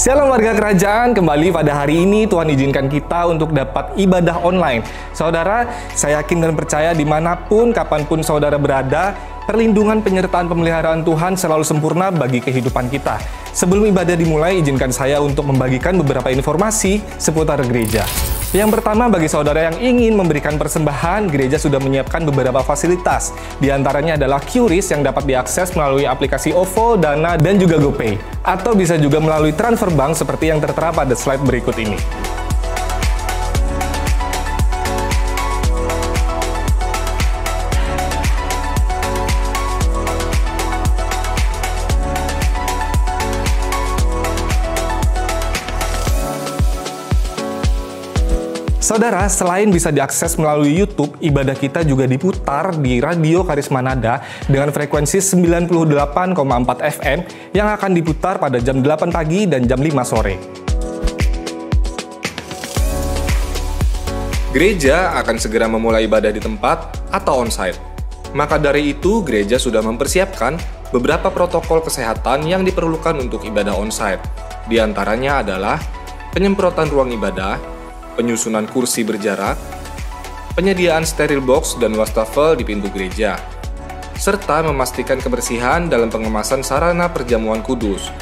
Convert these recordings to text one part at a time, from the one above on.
Shalom warga kerajaan, kembali pada hari ini Tuhan izinkan kita untuk dapat ibadah online. Saudara, saya yakin dan percaya dimanapun, kapanpun saudara berada, perlindungan, penyertaan, pemeliharaan Tuhan selalu sempurna bagi kehidupan kita. Sebelum ibadah dimulai, izinkan saya untuk membagikan beberapa informasi seputar gereja. Yang pertama, bagi saudara yang ingin memberikan persembahan, gereja sudah menyiapkan beberapa fasilitas. Di antaranya adalah QRIS yang dapat diakses melalui aplikasi OVO, Dana, dan juga GoPay. Atau bisa juga melalui transfer bank seperti yang tertera pada slide berikut ini. Saudara, selain bisa diakses melalui YouTube, ibadah kita juga diputar di Radio Karisma Nada dengan frekuensi 98,4 FM yang akan diputar pada jam 8 pagi dan jam 5 sore. Gereja akan segera memulai ibadah di tempat atau onsite. Maka dari itu, gereja sudah mempersiapkan beberapa protokol kesehatan yang diperlukan untuk ibadah onsite. Di antaranya adalah penyemprotan ruang ibadah, penyusunan kursi berjarak, penyediaan steril box dan wastafel di pintu gereja, serta memastikan kebersihan dalam pengemasan sarana perjamuan kudus.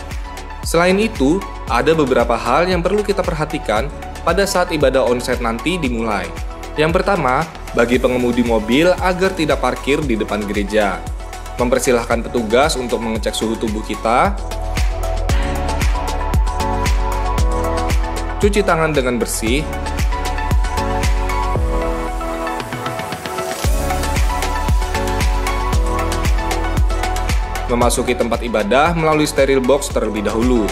Selain itu, ada beberapa hal yang perlu kita perhatikan pada saat ibadah onsite nanti dimulai. Yang pertama, bagi pengemudi mobil agar tidak parkir di depan gereja. Mempersilahkan petugas untuk mengecek suhu tubuh kita, cuci tangan dengan bersih, memasuki tempat ibadah melalui steril box terlebih dahulu,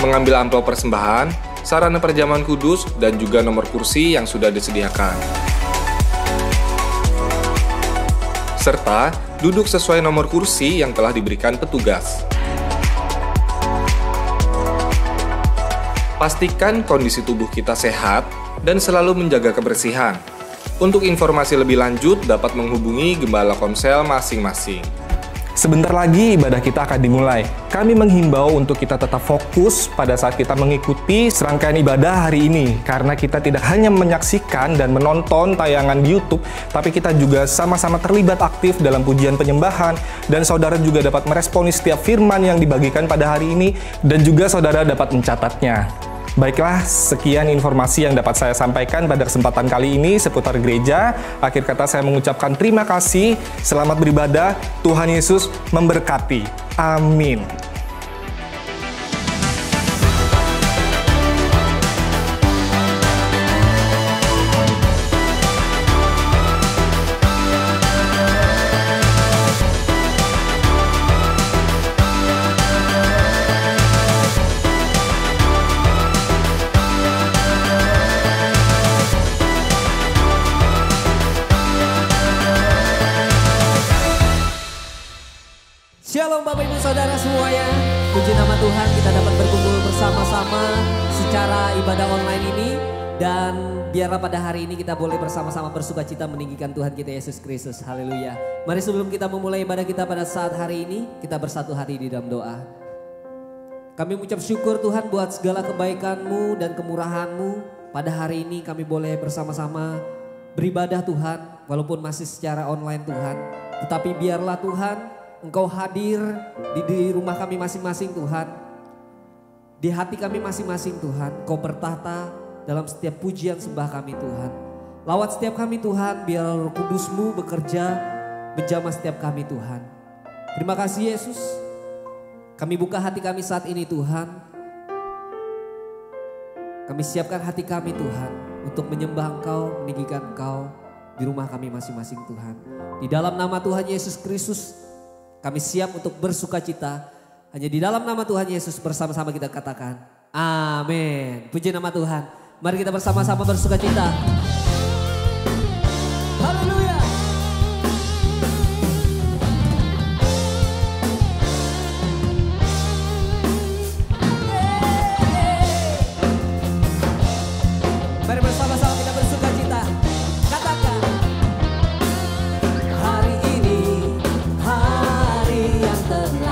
mengambil amplop persembahan, sarana perjamuan kudus, dan juga nomor kursi yang sudah disediakan, serta duduk sesuai nomor kursi yang telah diberikan petugas. Pastikan kondisi tubuh kita sehat dan selalu menjaga kebersihan. Untuk informasi lebih lanjut dapat menghubungi gembala konsel masing-masing. Sebentar lagi ibadah kita akan dimulai. Kami menghimbau untuk kita tetap fokus pada saat kita mengikuti serangkaian ibadah hari ini. Karena kita tidak hanya menyaksikan dan menonton tayangan di YouTube, tapi kita juga sama-sama terlibat aktif dalam pujian penyembahan. Dan saudara juga dapat meresponi setiap firman yang dibagikan pada hari ini. Dan juga saudara dapat mencatatnya. Baiklah, sekian informasi yang dapat saya sampaikan pada kesempatan kali ini seputar gereja. Akhir kata saya mengucapkan terima kasih, selamat beribadah, Tuhan Yesus memberkati. Amin. Shalom Bapak Ibu Saudara semuanya. Puji nama Tuhan, kita dapat berkumpul bersama-sama secara ibadah online ini. Dan biarlah pada hari ini kita boleh bersama-sama bersuka cita meninggikan Tuhan kita Yesus Kristus. Haleluya. Mari sebelum kita memulai ibadah kita pada saat hari ini, kita bersatu hati di dalam doa. Kami mengucap syukur Tuhan buat segala kebaikan-Mu dan kemurahan-Mu. Pada hari ini kami boleh bersama-sama beribadah Tuhan, walaupun masih secara online Tuhan. Tetapi biarlah Tuhan, Engkau hadir di rumah kami masing-masing Tuhan. Di hati kami masing-masing Tuhan. Engkau bertata dalam setiap pujian sembah kami Tuhan. Lawat setiap kami Tuhan, biar Roh Kudus-Mu bekerja menjamah setiap kami Tuhan. Terima kasih Yesus. Kami buka hati kami saat ini Tuhan. Kami siapkan hati kami Tuhan untuk menyembah Engkau, meninggikan Engkau di rumah kami masing-masing Tuhan. Di dalam nama Tuhan Yesus Kristus, kami siap untuk bersuka cita. Hanya di dalam nama Tuhan Yesus bersama-sama kita katakan amin. Puji nama Tuhan. Mari kita bersama-sama bersuka cita. Haleluya. Mari bersama-sama kita bersuka cita. Katakan. Hari ini hari yang terbaik.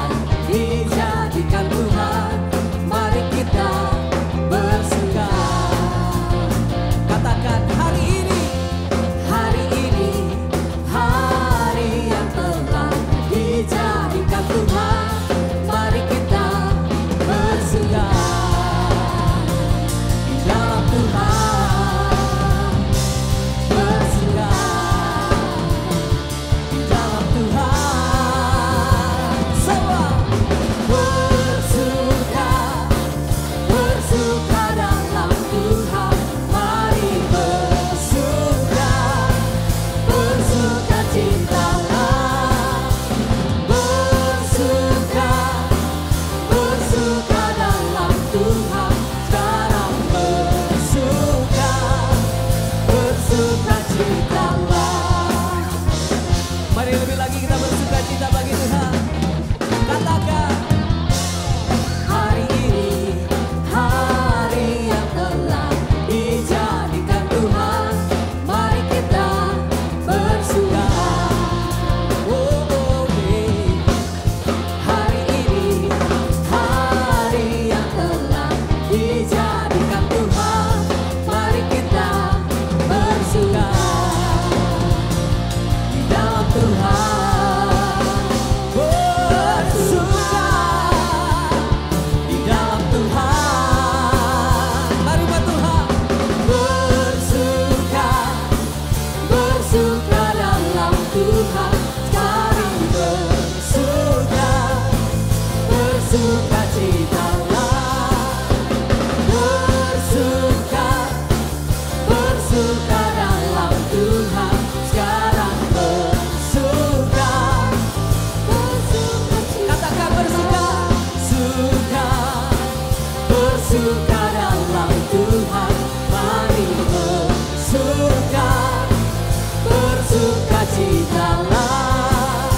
bersukacitalah,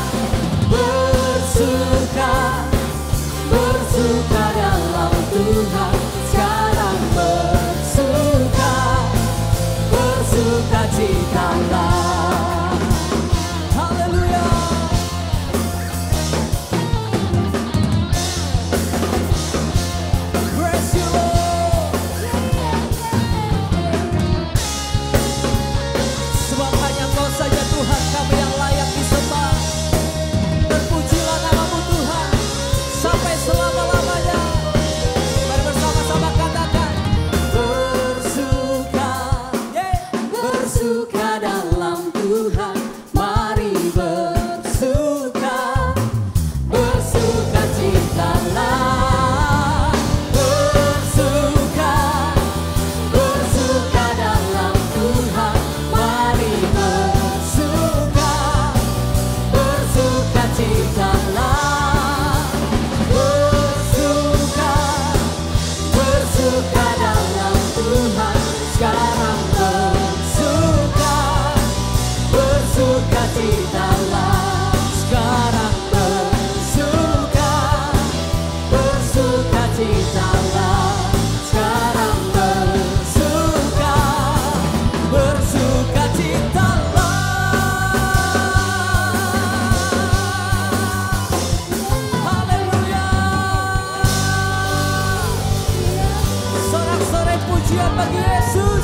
bersuka dalam Tuhan. Sekarang bersukacitalah. Haleluya. Praise you Lord. Sebab hanya Kau saja Tuhan kami yang layak disembah. Terpujilah namamu Tuhan sampai selama-lamanya. Mari bersama-sama katakan bersuka dalam Tuhan. Mari bersuka, bersukacitalah, bersuka dalam Tuhan. Mari bersuka, bersukacitalah, bersuka dalam Tuhan. Sekarang bersukacitalah. Sekarang bersukacitalah. Sekarang bersukacitalah. Haleluya. Sorak-sorai pujian bagi Yesus.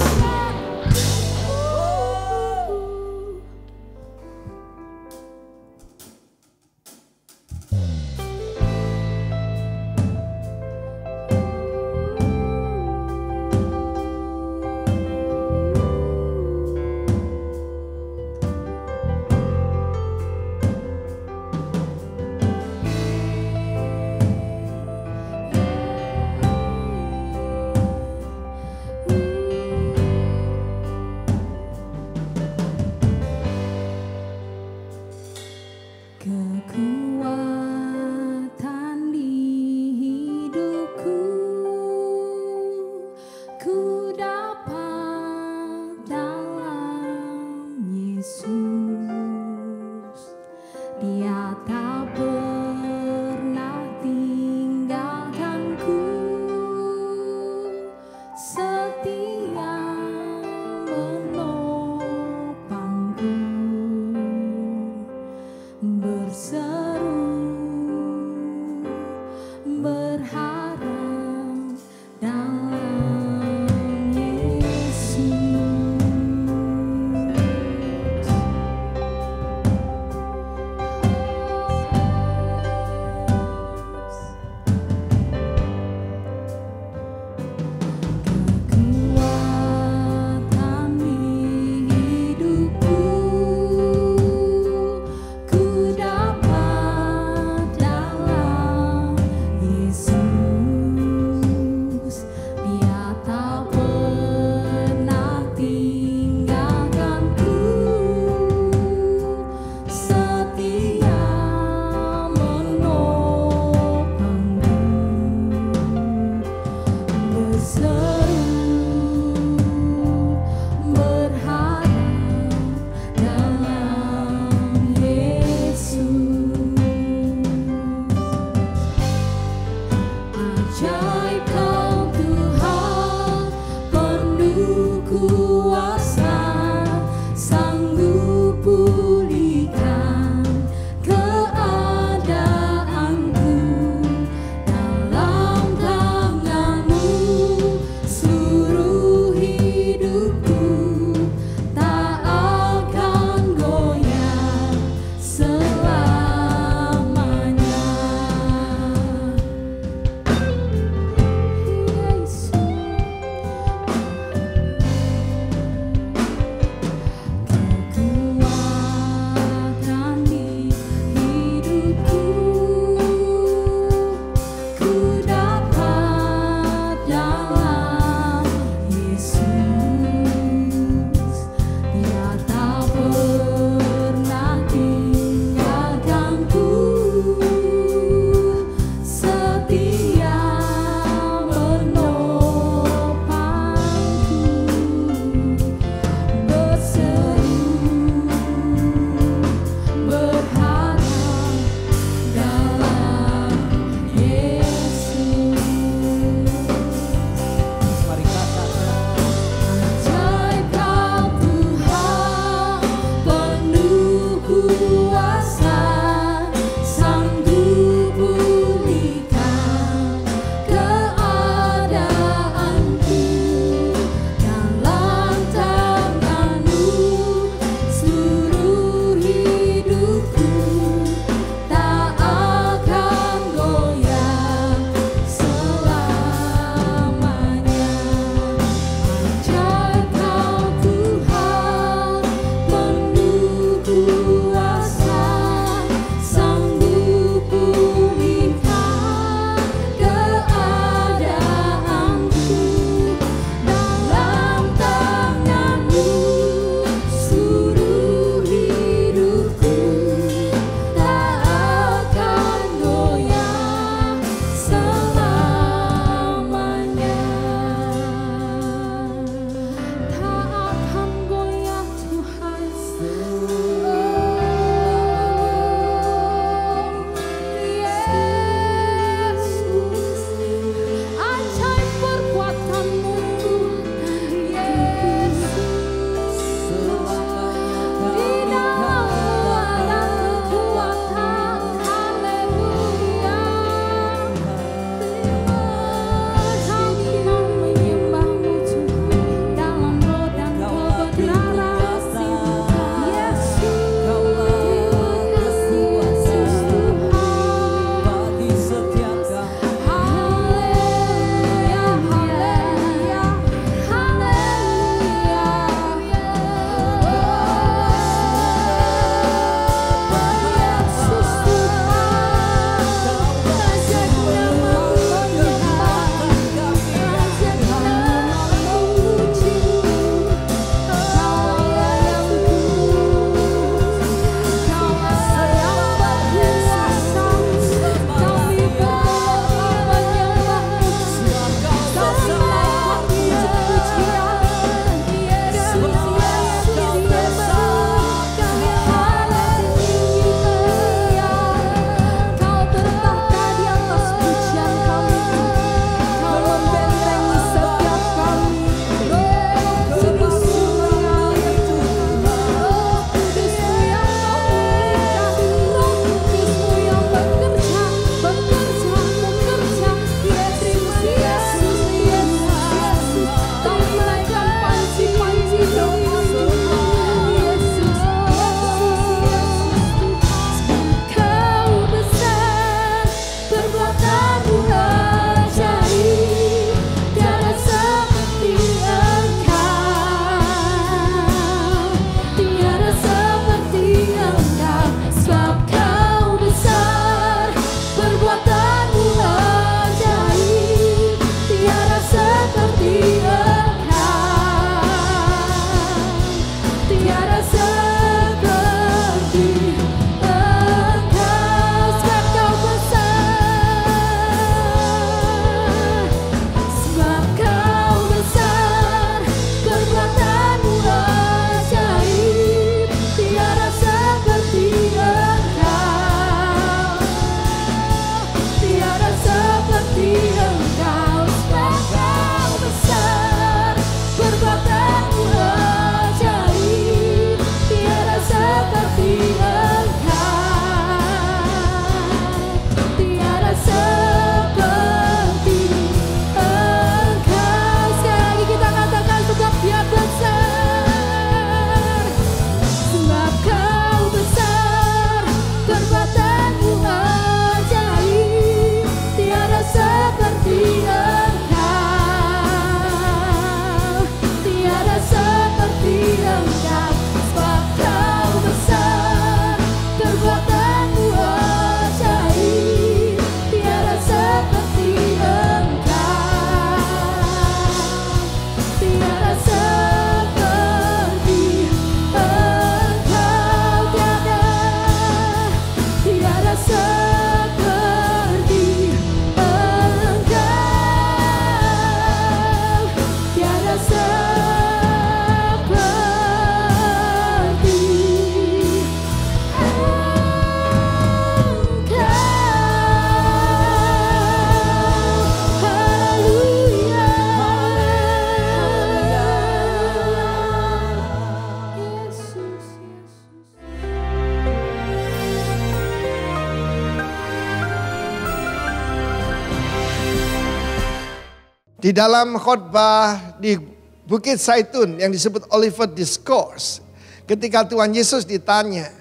Di dalam khotbah di Bukit Zaitun yang disebut Olivet Discourse, ketika Tuhan Yesus ditanya,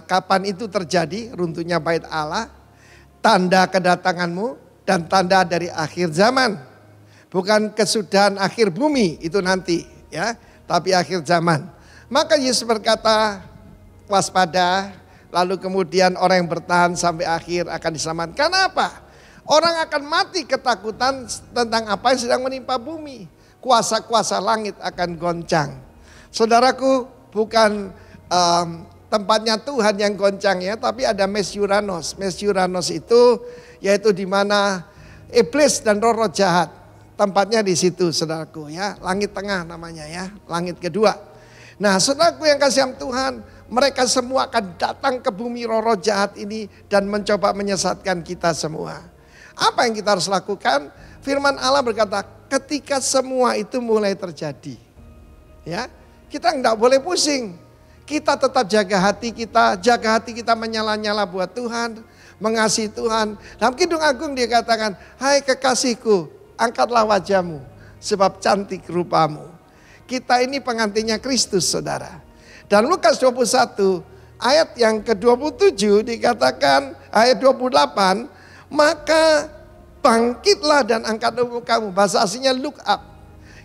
kapan itu terjadi runtuhnya bait Allah, tanda kedatanganmu dan tanda dari akhir zaman. Bukan kesudahan akhir bumi itu nanti ya, tapi akhir zaman. Maka Yesus berkata, waspada, lalu kemudian orang yang bertahan sampai akhir akan diselamatkan. Kenapa? Orang akan mati ketakutan tentang apa yang sedang menimpa bumi. Kuasa-kuasa langit akan goncang. Saudaraku, bukan tempatnya Tuhan yang goncang ya, tapi ada Mesyuranos. Mesyuranos itu yaitu di mana iblis dan roh-roh jahat. Tempatnya di situ, saudaraku ya. Langit tengah namanya ya, langit kedua. Nah, saudaraku yang kasih Tuhan, mereka semua akan datang ke bumi roh-roh jahat ini dan mencoba menyesatkan kita semua. Apa yang kita harus lakukan? Firman Allah berkata, ketika semua itu mulai terjadi, ya, kita enggak boleh pusing. Kita tetap jaga hati kita menyala-nyala buat Tuhan, mengasihi Tuhan. Dalam Kidung Agung dia katakan, hai kekasihku, angkatlah wajahmu, sebab cantik rupamu. Kita ini pengantinnya Kristus, saudara. Dan Lukas 21 ayat yang ke-27 dikatakan, ayat 28, maka bangkitlah dan angkat mukamu. Bahasa aslinya look up.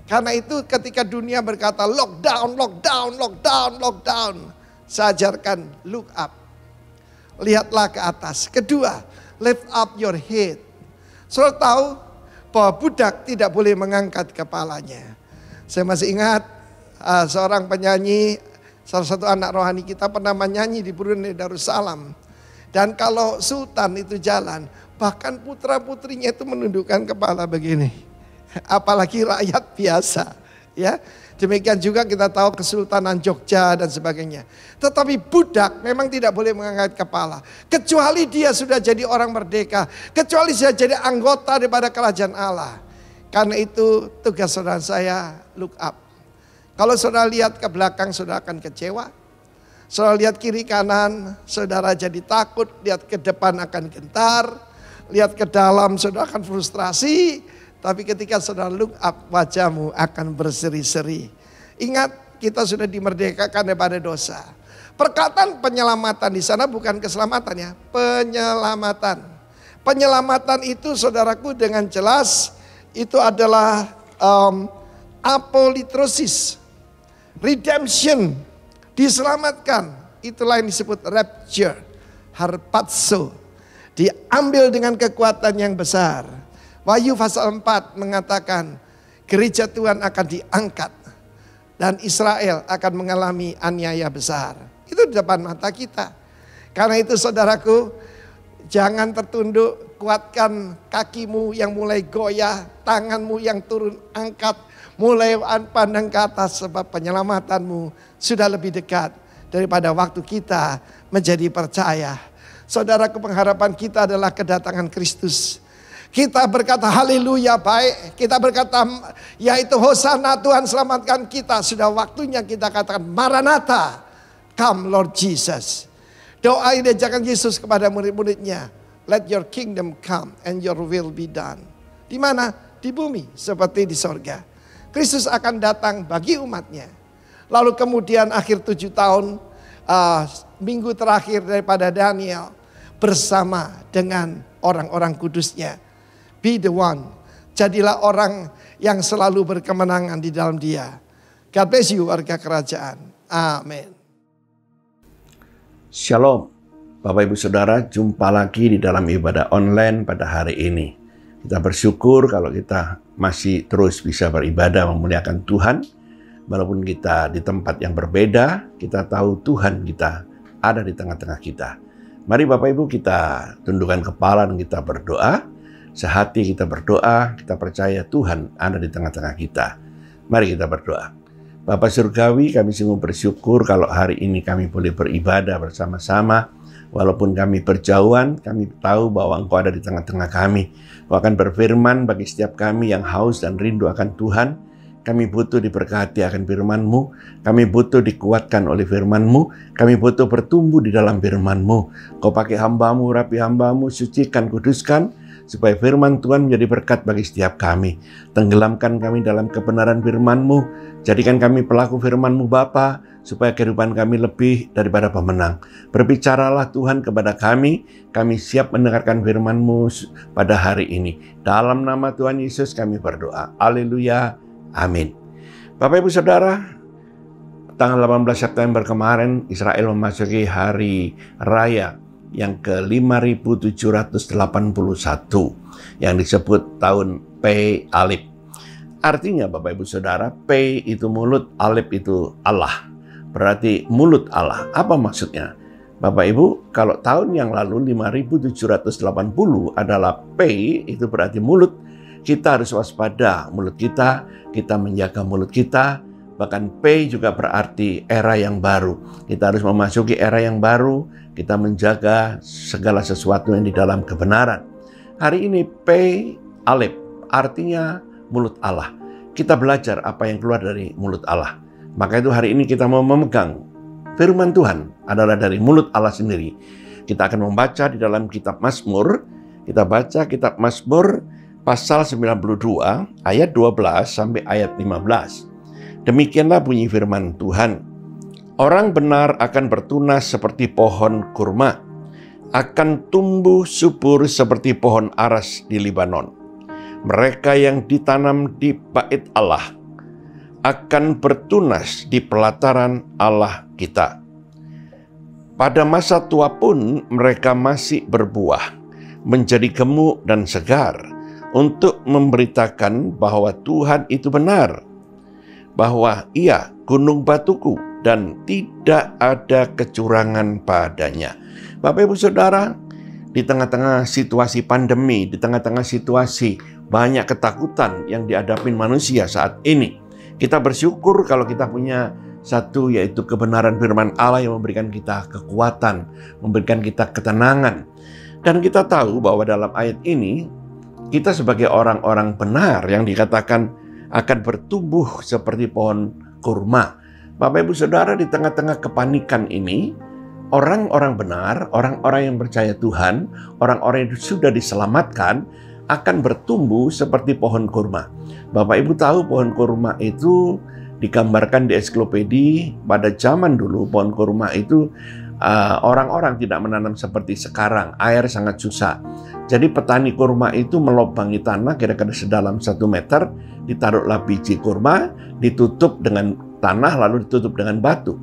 Karena itu ketika dunia berkata lockdown, lockdown, lockdown, lockdown, saya ajarkan look up. Lihatlah ke atas. Kedua, lift up your head. Saudara tahu bahwa budak tidak boleh mengangkat kepalanya. Saya masih ingat seorang penyanyi, salah satu anak rohani kita pernah menyanyi di Brunei Darussalam. Dan kalau sultan itu jalan, bahkan putra-putrinya itu menundukkan kepala begini. Apalagi rakyat biasa, ya. Demikian juga kita tahu Kesultanan Jogja dan sebagainya. Tetapi budak memang tidak boleh mengangkat kepala. Kecuali dia sudah jadi orang merdeka. Kecuali dia jadi anggota daripada kerajaan Allah. Karena itu tugas saudara saya look up. Kalau saudara lihat ke belakang saudara akan kecewa. Saudara lihat kiri kanan saudara jadi takut. Lihat ke depan akan gentar. Lihat ke dalam saudara akan frustrasi. Tapi ketika saudara look up, wajahmu akan berseri-seri. Ingat, kita sudah dimerdekakan daripada dosa. Perkataan penyelamatan di sana bukan keselamatan ya, penyelamatan. Penyelamatan itu saudaraku dengan jelas itu adalah apolitrosis, redemption, diselamatkan. Itulah yang disebut rapture, harpazo, diambil dengan kekuatan yang besar. Wahyu pasal 4 mengatakan gereja Tuhan akan diangkat dan Israel akan mengalami aniaya besar. Itu di depan mata kita. Karena itu saudaraku, jangan tertunduk, kuatkan kakimu yang mulai goyah, tanganmu yang turun angkat, mulai pandang ke atas sebab penyelamatanmu sudah lebih dekat daripada waktu kita menjadi percaya. Saudaraku, pengharapan kita adalah kedatangan Kristus. Kita berkata haleluya baik. Kita berkata yaitu hosana Tuhan selamatkan kita. Sudah waktunya kita katakan Maranatha, come Lord Jesus. Doa ini ajakan Yesus kepada murid-muridnya. Let your kingdom come and your will be done. Di mana? Di bumi seperti di sorga. Kristus akan datang bagi umatnya. Lalu kemudian akhir 7 tahun minggu terakhir daripada Daniel bersama dengan orang-orang kudusnya. Be the one. Jadilah orang yang selalu berkemenangan di dalam dia. God bless you warga kerajaan. Amin. Shalom. Bapak Ibu Saudara, jumpa lagi di dalam ibadah online pada hari ini. Kita bersyukur kalau kita masih terus bisa beribadah memuliakan Tuhan. Walaupun kita di tempat yang berbeda, kita tahu Tuhan kita ada di tengah-tengah kita. Mari Bapak Ibu kita tundukkan kepala dan kita berdoa. Sehati kita berdoa, kita percaya Tuhan ada di tengah-tengah kita. Mari kita berdoa. Bapa Surgawi, kami sungguh bersyukur kalau hari ini kami boleh beribadah bersama-sama. Walaupun kami berjauhan, kami tahu bahwa Engkau ada di tengah-tengah kami. Engkau akan berfirman bagi setiap kami yang haus dan rindu akan Tuhan. Kami butuh diberkati akan firman-Mu. Kami butuh dikuatkan oleh firman-Mu. Kami butuh bertumbuh di dalam firman-Mu. Kau pakai hamba-Mu, rapi hamba-Mu, sucikan, kuduskan. supaya firman Tuhan menjadi berkat bagi setiap kami. Tenggelamkan kami dalam kebenaran firman-Mu, jadikan kami pelaku firman-Mu Bapa, supaya kehidupan kami lebih daripada pemenang. Berbicaralah Tuhan kepada kami siap mendengarkan firman-Mu pada hari ini. Dalam nama Tuhan Yesus kami berdoa. Haleluya, amin. Bapak Ibu Saudara, tanggal 18 September kemarin Israel memasuki hari raya yang ke-5781 yang disebut tahun Pei Alif. Artinya Bapak Ibu Saudara, Pei itu mulut, Alif itu Allah. Berarti mulut Allah. Apa maksudnya? Bapak Ibu, kalau tahun yang lalu 5780 adalah Pei, itu berarti mulut. Kita harus waspada mulut kita menjaga mulut kita. Bahkan Pei juga berarti era yang baru. Kita harus memasuki era yang baru. Kita menjaga segala sesuatu yang di dalam kebenaran. Hari ini Pei Alif artinya mulut Allah. Kita belajar apa yang keluar dari mulut Allah. Maka itu hari ini kita mau memegang firman Tuhan adalah dari mulut Allah sendiri. Kita akan membaca di dalam kitab Mazmur. Kita baca kitab Mazmur pasal 92 ayat 12 sampai ayat 15. Demikianlah bunyi firman Tuhan. Orang benar akan bertunas seperti pohon kurma, akan tumbuh subur seperti pohon aras di Libanon. Mereka yang ditanam di bait Allah akan bertunas di pelataran Allah kita. Pada masa tua pun mereka masih berbuah, menjadi gemuk dan segar, untuk memberitakan bahwa Tuhan itu benar, bahwa Ia gunung batuku dan tidak ada kecurangan padanya. Bapak Ibu Saudara, di tengah-tengah situasi pandemi, di tengah-tengah situasi banyak ketakutan yang dihadapi manusia saat ini, kita bersyukur kalau kita punya satu, yaitu kebenaran firman Allah yang memberikan kita kekuatan, memberikan kita ketenangan. Dan kita tahu bahwa dalam ayat ini, kita sebagai orang-orang benar yang dikatakan akan bertumbuh seperti pohon kurma. Bapak Ibu Saudara, di tengah-tengah kepanikan ini, orang-orang benar, orang-orang yang percaya Tuhan, orang-orang yang sudah diselamatkan, akan bertumbuh seperti pohon kurma. Bapak Ibu tahu pohon kurma itu digambarkan di ensiklopedi. Pada zaman dulu pohon kurma itu orang-orang tidak menanam seperti sekarang, air sangat susah. Jadi petani kurma itu melobangi tanah kira-kira sedalam 1 meter, ditaruhlah biji kurma, ditutup dengan tanah lalu ditutup dengan batu.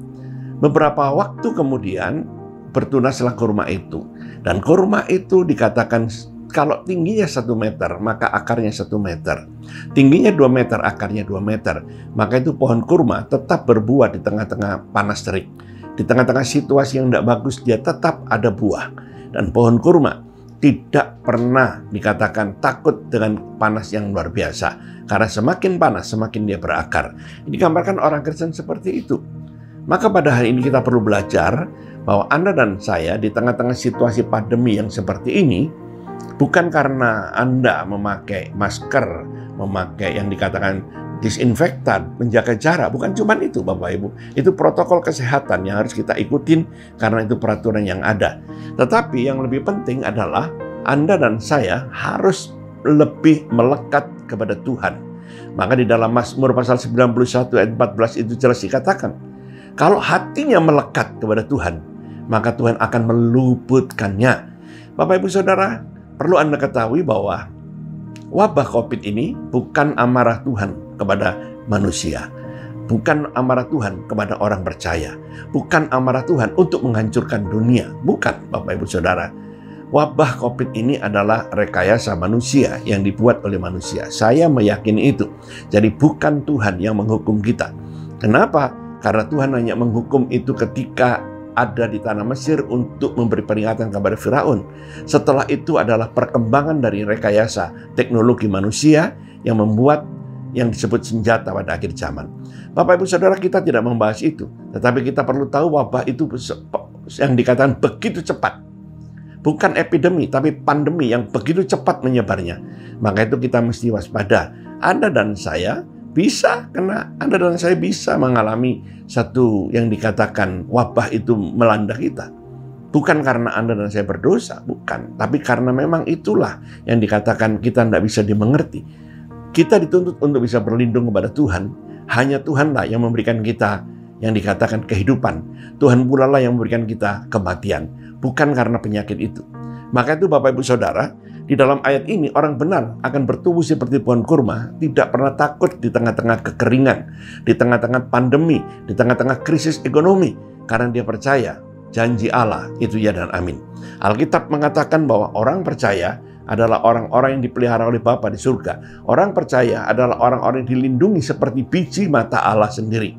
Beberapa waktu kemudian bertunaslah kurma itu. Dan kurma itu dikatakan kalau tingginya 1 meter, maka akarnya 1 meter. Tingginya 2 meter, akarnya 2 meter. Maka itu pohon kurma tetap berbuah di tengah-tengah panas terik. Di tengah-tengah situasi yang tidak bagus, dia tetap ada buah. Dan pohon kurma tidak pernah dikatakan takut dengan panas yang luar biasa. Karena semakin panas, semakin dia berakar. Ini digambarkan orang Kristen seperti itu. Maka pada hari ini kita perlu belajar bahwa Anda dan saya di tengah-tengah situasi pandemi yang seperti ini, bukan karena Anda memakai masker, memakai yang dikatakan disinfektan, menjaga jarak. Bukan cuma itu Bapak Ibu. Itu protokol kesehatan yang harus kita ikutin karena itu peraturan yang ada. Tetapi yang lebih penting adalah Anda dan saya harus lebih melekat kepada Tuhan. Maka di dalam Mazmur pasal 91 ayat 14 itu jelas dikatakan, kalau hatinya melekat kepada Tuhan, maka Tuhan akan meluputkannya. Bapak Ibu Saudara, perlu Anda ketahui bahwa wabah COVID ini bukan amarah Tuhan kepada manusia. Bukan amarah Tuhan kepada orang percaya. Bukan amarah Tuhan untuk menghancurkan dunia. Bukan, Bapak Ibu Saudara. Wabah COVID ini adalah rekayasa manusia yang dibuat oleh manusia. Saya meyakini itu. Jadi bukan Tuhan yang menghukum kita. Kenapa? Karena Tuhan hanya menghukum itu ketika ada di tanah Mesir untuk memberi peringatan kepada Firaun. Setelah itu adalah perkembangan dari rekayasa teknologi manusia yang membuat yang disebut senjata pada akhir zaman. Bapak Ibu Saudara, kita tidak membahas itu. Tetapi kita perlu tahu wabah itu yang dikatakan begitu cepat. Bukan epidemi, tapi pandemi yang begitu cepat menyebarnya. Maka itu kita mesti waspada. Anda dan saya bisa kena, Anda dan saya bisa mengalami satu yang dikatakan wabah itu melanda kita. Bukan karena Anda dan saya berdosa, bukan. Tapi karena memang itulah yang dikatakan kita tidak bisa dimengerti. Kita dituntut untuk bisa berlindung kepada Tuhan. Hanya Tuhanlah yang memberikan kita yang dikatakan kehidupan. Tuhan pula lah yang memberikan kita kematian. Bukan karena penyakit itu. Maka itu Bapak Ibu Saudara, di dalam ayat ini orang benar akan bertumbuh seperti pohon kurma, tidak pernah takut di tengah-tengah kekeringan, di tengah-tengah pandemi, di tengah-tengah krisis ekonomi, karena dia percaya janji Allah itu ya dan amin. Alkitab mengatakan bahwa orang percaya adalah orang-orang yang dipelihara oleh Bapa di surga. Orang percaya adalah orang-orang yang dilindungi seperti biji mata Allah sendiri.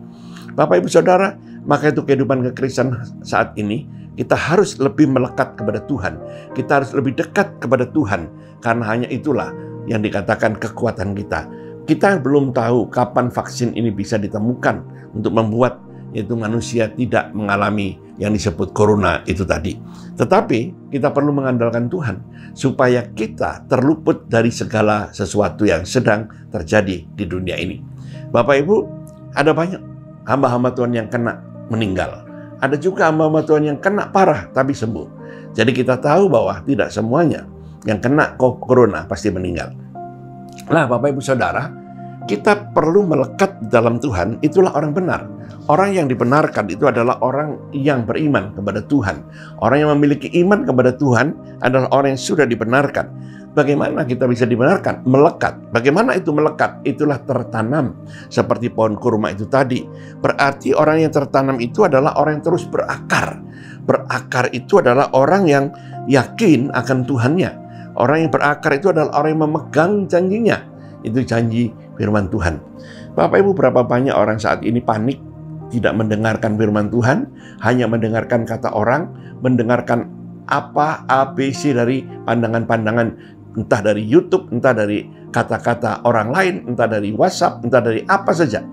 Bapak Ibu Saudara, maka itu kehidupan kekristenan saat ini, kita harus lebih melekat kepada Tuhan. Kita harus lebih dekat kepada Tuhan. Karena hanya itulah yang dikatakan kekuatan kita. Kita belum tahu kapan vaksin ini bisa ditemukan untuk membuat yaitu manusia tidak mengalami yang disebut corona itu tadi. Tetapi kita perlu mengandalkan Tuhan supaya kita terluput dari segala sesuatu yang sedang terjadi di dunia ini. Bapak Ibu, ada banyak hamba-hamba Tuhan yang kena meninggal. Ada juga hamba-hamba Tuhan yang kena parah tapi sembuh. Jadi kita tahu bahwa tidak semuanya yang kena corona pasti meninggal. Nah, Bapak Ibu Saudara, kita perlu melekat dalam Tuhan, itulah orang benar. Orang yang dibenarkan itu adalah orang yang beriman kepada Tuhan. Orang yang memiliki iman kepada Tuhan adalah orang yang sudah dibenarkan. Bagaimana kita bisa dibenarkan? Melekat. Bagaimana itu melekat? Itulah tertanam. Seperti pohon kurma itu tadi. Berarti orang yang tertanam itu adalah orang yang terus berakar. Berakar itu adalah orang yang yakin akan Tuhannya. Orang yang berakar itu adalah orang yang memegang janjinya. Itu janji firman Tuhan. Bapak Ibu, berapa banyak orang saat ini panik, tidak mendengarkan firman Tuhan, hanya mendengarkan kata orang, mendengarkan apa ABC dari pandangan-pandangan, entah dari YouTube, entah dari kata-kata orang lain, entah dari WhatsApp, entah dari apa saja.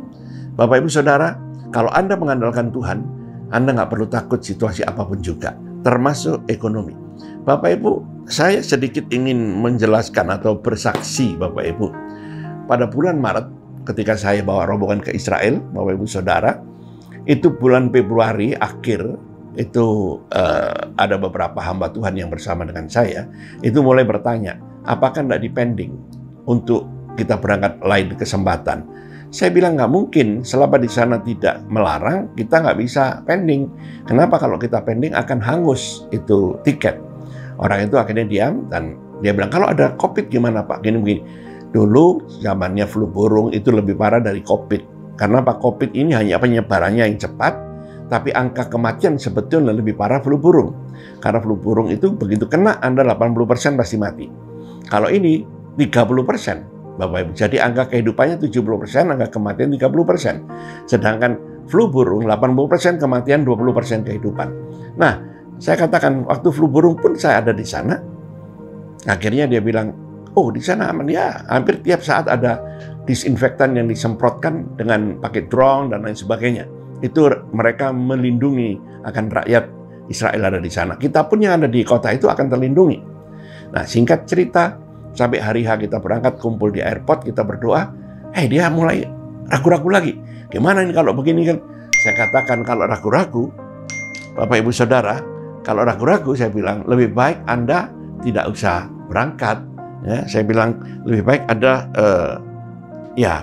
Bapak Ibu Saudara, kalau Anda mengandalkan Tuhan, Anda nggak perlu takut situasi apapun juga, termasuk ekonomi. Bapak Ibu, saya sedikit ingin menjelaskan atau bersaksi Bapak Ibu. Pada bulan Maret, ketika saya bawa rombongan ke Israel, Bapak Ibu Saudara, itu bulan Februari akhir, itu ada beberapa hamba Tuhan yang bersama dengan saya, itu mulai bertanya, apakah tidak dipending untuk kita berangkat lain kesempatan? Saya bilang nggak mungkin, selama di sana tidak melarang, kita nggak bisa pending. Kenapa? Kalau kita pending akan hangus itu tiket. Orang itu akhirnya diam dan dia bilang, kalau ada COVID gimana Pak? Gini-gini. Dulu zamannya flu burung itu lebih parah dari COVID. Karena Pak, COVID ini hanya penyebarannya yang cepat, tapi angka kematian sebetulnya lebih parah flu burung. Karena flu burung itu begitu kena, Anda 80% pasti mati. Kalau ini 30%, Bapak Ibu. Jadi angka kehidupannya 70%, angka kematian 30%. Sedangkan flu burung 80% kematian, 20% kehidupan. Nah, saya katakan waktu flu burung pun saya ada di sana. Akhirnya dia bilang, oh di sana aman ya, hampir tiap saat ada disinfektan yang disemprotkan dengan pakai drone dan lain sebagainya. Itu mereka melindungi akan rakyat Israel ada di sana. Kita pun yang ada di kota itu akan terlindungi. Nah, singkat cerita, sampai hari H kita berangkat kumpul di airport, kita berdoa, dia mulai ragu-ragu lagi. Gimana ini kalau begini kan? Saya katakan kalau ragu-ragu, Bapak Ibu Saudara, kalau ragu-ragu saya bilang lebih baik Anda tidak usah berangkat. Ya, saya bilang lebih baik Anda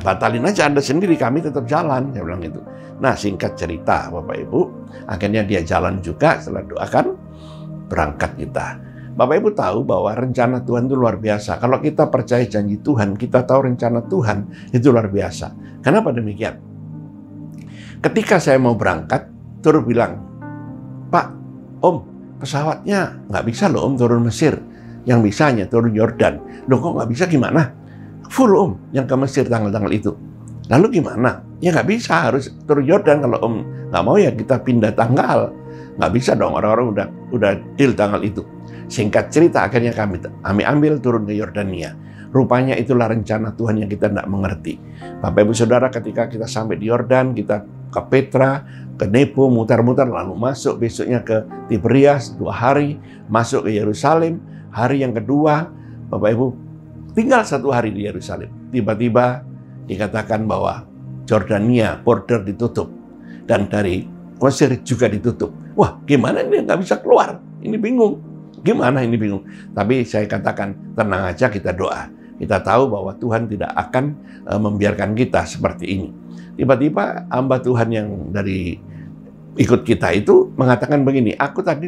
batalin aja Anda sendiri, kami tetap jalan. Saya bilang gitu. Nah, singkat cerita Bapak Ibu, akhirnya dia jalan juga setelah doakan, berangkat kita. Bapak Ibu tahu bahwa rencana Tuhan itu luar biasa. Kalau kita percaya janji Tuhan, kita tahu rencana Tuhan itu luar biasa. Kenapa demikian? Ketika saya mau berangkat, Tur bilang, Pak, Om, pesawatnya nggak bisa loh Om turun Mesir. Yang bisanya turun Yordan. Loh kok nggak bisa gimana? Full Om yang ke Mesir tanggal-tanggal itu. Lalu gimana? Ya nggak bisa, harus turun Yordan. Kalau Om nggak mau ya kita pindah tanggal. Nggak bisa dong, orang-orang udah deal tanggal itu. Singkat cerita akhirnya kami ambil turun ke Yordania. Rupanya itulah rencana Tuhan yang kita tidak mengerti. Bapak Ibu Saudara, ketika kita sampai di Yordan, kita ke Petra, ke Nepo, mutar-mutar, lalu masuk besoknya ke Tiberias 2 hari, masuk ke Yerusalem. Hari yang kedua, Bapak Ibu, tinggal 1 hari di Yerusalem. Tiba-tiba dikatakan bahwa Jordania, border ditutup. Dan dari Mesir juga ditutup. Wah, gimana ini nggak bisa keluar? Ini bingung. Gimana ini bingung? Tapi saya katakan, tenang aja, kita doa. Kita tahu bahwa Tuhan tidak akan membiarkan kita seperti ini. Tiba-tiba hamba Tuhan yang dari ikut kita itu mengatakan begini, aku tadi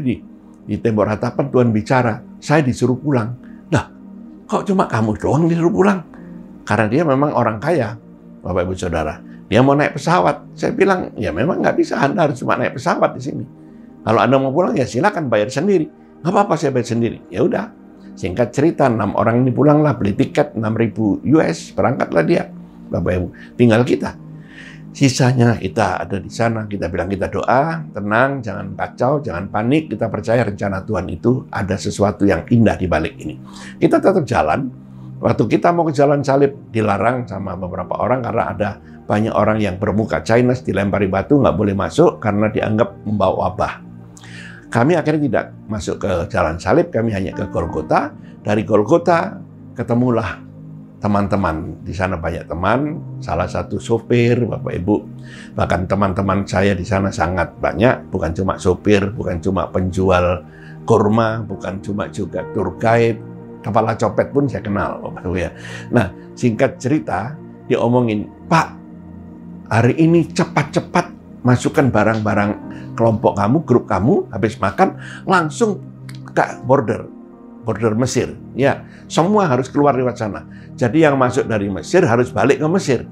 di tembok ratapan Tuhan bicara, saya disuruh pulang. Lah, kok cuma kamu doang disuruh pulang? Karena dia memang orang kaya, Bapak Ibu Saudara. Dia mau naik pesawat. Saya bilang, ya memang nggak bisa, Anda harus cuma naik pesawat di sini. Kalau Anda mau pulang, ya silakan bayar sendiri. Nggak apa-apa, saya bayar sendiri. Ya udah. Singkat cerita, 6 orang ini pulanglah, beli tiket 6.000 US, berangkatlah dia. Bapak Ibu, tinggal kita. Sisanya kita ada di sana, kita bilang kita doa, tenang, jangan kacau, jangan panik, kita percaya rencana Tuhan itu ada sesuatu yang indah di balik ini. Kita tetap jalan. Waktu kita mau ke Jalan Salib, dilarang sama beberapa orang karena ada banyak orang yang bermuka Chinese, dilempari batu, nggak boleh masuk karena dianggap membawa wabah. Kami akhirnya tidak masuk ke Jalan Salib, kami hanya ke Golgota. Dari Golgota ketemulah teman-teman. Di sana banyak teman, salah satu sopir, Bapak Ibu. Bahkan teman-teman saya di sana sangat banyak, bukan cuma sopir, bukan cuma penjual kurma, bukan cuma juga tour guide, kepala copet pun saya kenal, Bapak Ibu ya. Nah, singkat cerita, dia omongin, Pak, hari ini cepat-cepat masukkan barang-barang kelompok kamu, grup kamu, habis makan, langsung ke border Mesir. Ya, semua harus keluar lewat sana. Jadi yang masuk dari Mesir harus balik ke Mesir.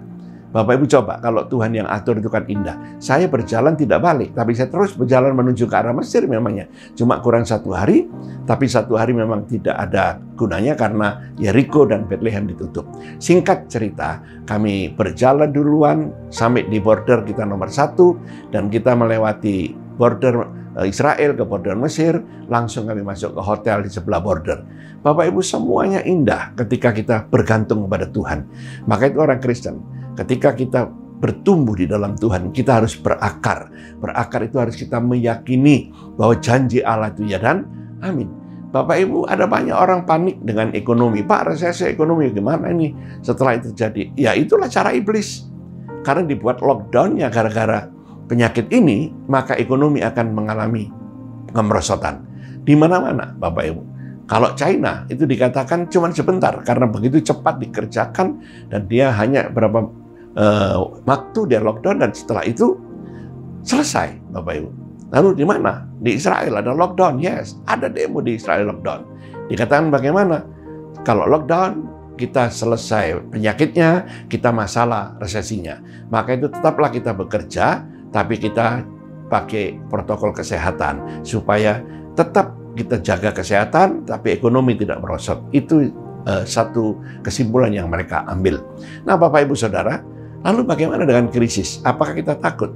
Bapak Ibu coba, kalau Tuhan yang atur itu kan indah. Saya berjalan tidak balik, tapi saya terus berjalan menuju ke arah Mesir memangnya. Cuma kurang 1 hari, tapi 1 hari memang tidak ada gunanya karena Yeriko dan Bethlehem ditutup. Singkat cerita, kami berjalan duluan sampai di border kita nomor 1, dan kita melewati border Israel ke border Mesir, langsung kami masuk ke hotel di sebelah border. Bapak Ibu, semuanya indah ketika kita bergantung kepada Tuhan. Maka itu orang Kristen, ketika kita bertumbuh di dalam Tuhan, kita harus berakar. Berakar itu harus kita meyakini bahwa janji Allah itu ya dan amin. Bapak Ibu, ada banyak orang panik dengan ekonomi. Pak, resesi ekonomi gimana ini setelah itu terjadi? Ya itulah cara iblis. Karena dibuat lockdown-nya gara-gara penyakit ini, maka ekonomi akan mengalami kemerosotan. Di mana-mana, Bapak Ibu. Kalau China, itu dikatakan cuma sebentar, karena begitu cepat dikerjakan, dan dia hanya berapa waktu dia lockdown, dan setelah itu selesai, Bapak Ibu. Lalu di mana? Di Israel ada lockdown, yes. Ada demo di Israel lockdown. Dikatakan bagaimana? Kalau lockdown, kita selesai penyakitnya, kita masalah resesinya. Maka itu tetaplah kita bekerja, tapi kita pakai protokol kesehatan supaya tetap kita jaga kesehatan, tapi ekonomi tidak merosot. Itu satu kesimpulan yang mereka ambil. Nah, Bapak Ibu Saudara, lalu bagaimana dengan krisis? Apakah kita takut?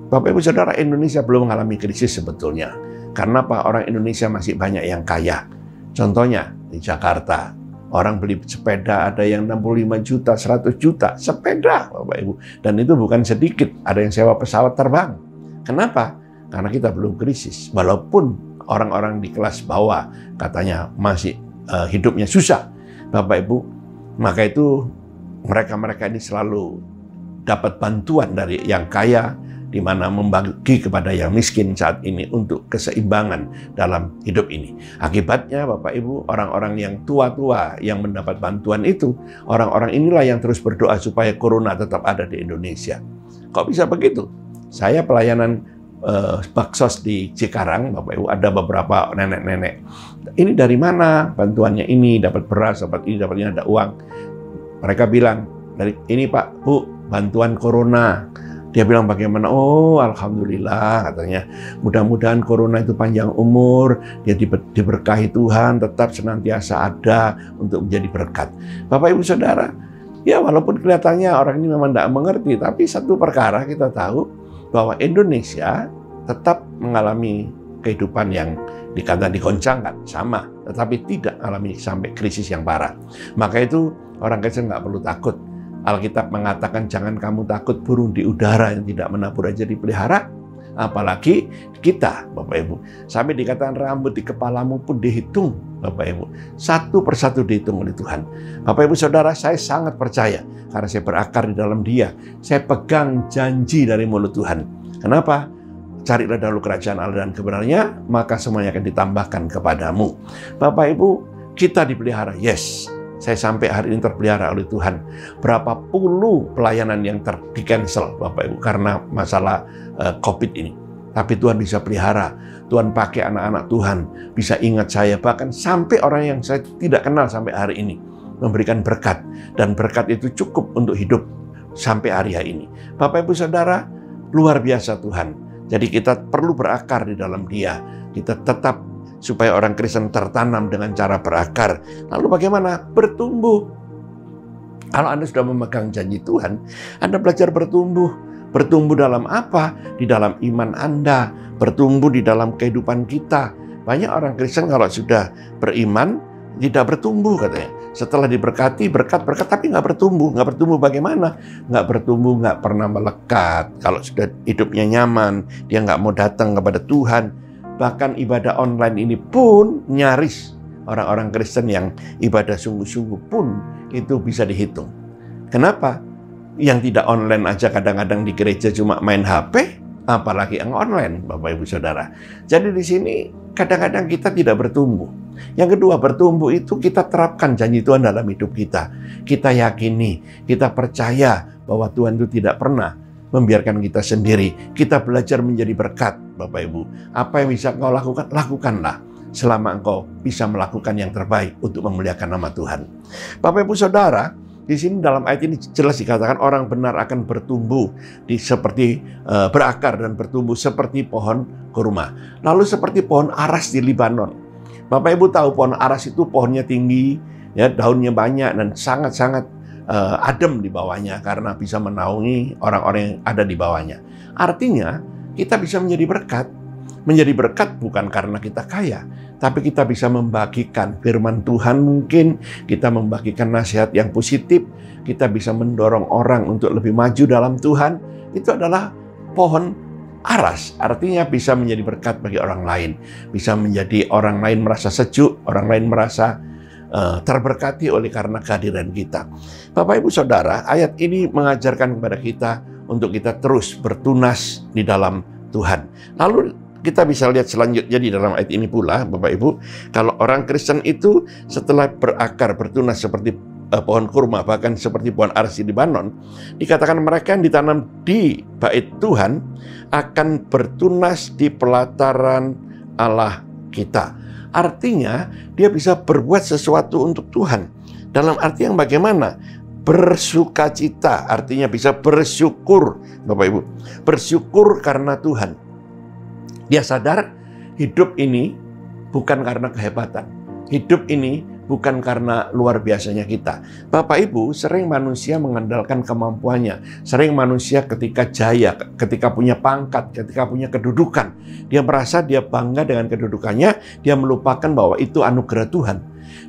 Bapak Ibu Saudara, Indonesia belum mengalami krisis sebetulnya. Karena apa? Orang Indonesia masih banyak yang kaya. Contohnya di Jakarta, orang beli sepeda ada yang 65 juta, 100 juta sepeda, Bapak Ibu. Dan itu bukan sedikit, ada yang sewa pesawat terbang. Kenapa? Karena kita belum krisis. Walaupun orang-orang di kelas bawah katanya masih hidupnya susah, Bapak Ibu, maka itu mereka-mereka ini selalu dapat bantuan dari yang kaya, di mana membagi kepada yang miskin saat ini untuk keseimbangan dalam hidup ini. Akibatnya, Bapak Ibu, orang-orang yang tua-tua yang mendapat bantuan itu, orang-orang inilah yang terus berdoa supaya corona tetap ada di Indonesia. Kok bisa begitu? Saya pelayanan baksos di Cikarang, Bapak Ibu, ada beberapa nenek-nenek. Ini dari mana bantuannya ini? Dapat beras, dapat ini, dapat ini, ada uang. Mereka bilang, dari ini Pak, Bu, bantuan corona. Dia bilang bagaimana? Oh, alhamdulillah katanya. Mudah-mudahan corona itu panjang umur, dia diberkahi Tuhan, tetap senantiasa ada untuk menjadi berkat. Bapak Ibu Saudara, ya walaupun kelihatannya orang ini memang tidak mengerti, tapi satu perkara kita tahu bahwa Indonesia tetap mengalami kehidupan yang dikatakan digoncangkan, sama, tetapi tidak mengalami sampai krisis yang parah. Maka itu orang Kristen nggak perlu takut. Alkitab mengatakan jangan kamu takut burung di udara yang tidak menabur aja dipelihara, apalagi kita, Bapak Ibu. Sampai dikatakan rambut di kepalamu pun dihitung, Bapak Ibu. Satu persatu dihitung oleh Tuhan. Bapak Ibu Saudara, saya sangat percaya karena saya berakar di dalam Dia. Saya pegang janji dari mulut Tuhan. Kenapa? carilah dahulu kerajaan Allah dan kebenarannya, maka semuanya akan ditambahkan kepadamu. Bapak Ibu, kita dipelihara. Yes, saya sampai hari ini terpelihara oleh Tuhan. Berapa puluh pelayanan yang di-cancel Bapak Ibu karena masalah COVID ini. Tapi Tuhan bisa pelihara. Tuhan pakai anak-anak Tuhan, bisa ingat saya, bahkan sampai orang yang saya tidak kenal sampai hari ini, memberikan berkat. Dan berkat itu cukup untuk hidup sampai hari ini. Bapak Ibu Saudara, luar biasa Tuhan. Jadi kita perlu berakar di dalam Dia. Kita tetap supaya orang Kristen tertanam dengan cara berakar. Lalu bagaimana? Bertumbuh. Kalau Anda sudah memegang janji Tuhan, Anda belajar bertumbuh. Bertumbuh dalam apa? Di dalam iman Anda, bertumbuh di dalam kehidupan kita. Banyak orang Kristen kalau sudah beriman, tidak bertumbuh katanya. Setelah diberkati, berkat, tapi nggak bertumbuh. Nggak bertumbuh bagaimana? Nggak bertumbuh, nggak pernah melekat. Kalau sudah hidupnya nyaman, dia nggak mau datang kepada Tuhan. Bahkan ibadah online ini pun nyaris orang-orang Kristen yang ibadah sungguh-sungguh pun itu bisa dihitung. Kenapa? Yang tidak online aja kadang-kadang di gereja cuma main HP, apalagi yang online, Bapak Ibu Saudara. Jadi di sini kadang-kadang kita tidak bertumbuh. Yang kedua, bertumbuh itu kita terapkan janji Tuhan dalam hidup kita. Kita yakini, kita percaya bahwa Tuhan itu tidak pernah membiarkan kita sendiri. Kita belajar menjadi berkat, Bapak Ibu. Apa yang bisa engkau lakukan, lakukanlah. Selama engkau bisa melakukan yang terbaik untuk memuliakan nama Tuhan. Bapak Ibu Saudara, di sini dalam ayat ini jelas dikatakan orang benar akan bertumbuh seperti berakar dan bertumbuh seperti pohon kurma. Lalu seperti pohon aras di Libanon. Bapak Ibu tahu pohon aras itu pohonnya tinggi, ya, daunnya banyak dan sangat-sangat adem di bawahnya karena bisa menaungi orang-orang yang ada di bawahnya. Artinya kita bisa menjadi berkat. Menjadi berkat bukan karena kita kaya, tapi kita bisa membagikan firman Tuhan mungkin, kita membagikan nasihat yang positif, kita bisa mendorong orang untuk lebih maju dalam Tuhan. Itu adalah pohon aras, artinya bisa menjadi berkat bagi orang lain. Bisa menjadi orang lain merasa sejuk, orang lain merasa terberkati oleh karena kehadiran kita. Bapak Ibu Saudara, ayat ini mengajarkan kepada kita untuk kita terus bertunas di dalam Tuhan. Lalu kita bisa lihat selanjutnya di dalam ayat ini pula, Bapak Ibu, kalau orang Kristen itu setelah berakar, bertunas seperti pohon kurma, bahkan seperti pohon aras di Libanon, dikatakan mereka yang ditanam di bait Tuhan akan bertunas di pelataran Allah kita. Artinya, dia bisa berbuat sesuatu untuk Tuhan. Dalam arti yang bagaimana? Bersukacita, artinya bisa bersyukur, Bapak Ibu. Bersyukur karena Tuhan. Dia sadar hidup ini bukan karena kehebatan. Hidup ini bukan karena luar biasanya kita. Bapak Ibu, sering manusia mengandalkan kemampuannya. Sering manusia ketika jaya, ketika punya pangkat, ketika punya kedudukan. Dia merasa dia bangga dengan kedudukannya. Dia melupakan bahwa itu anugerah Tuhan.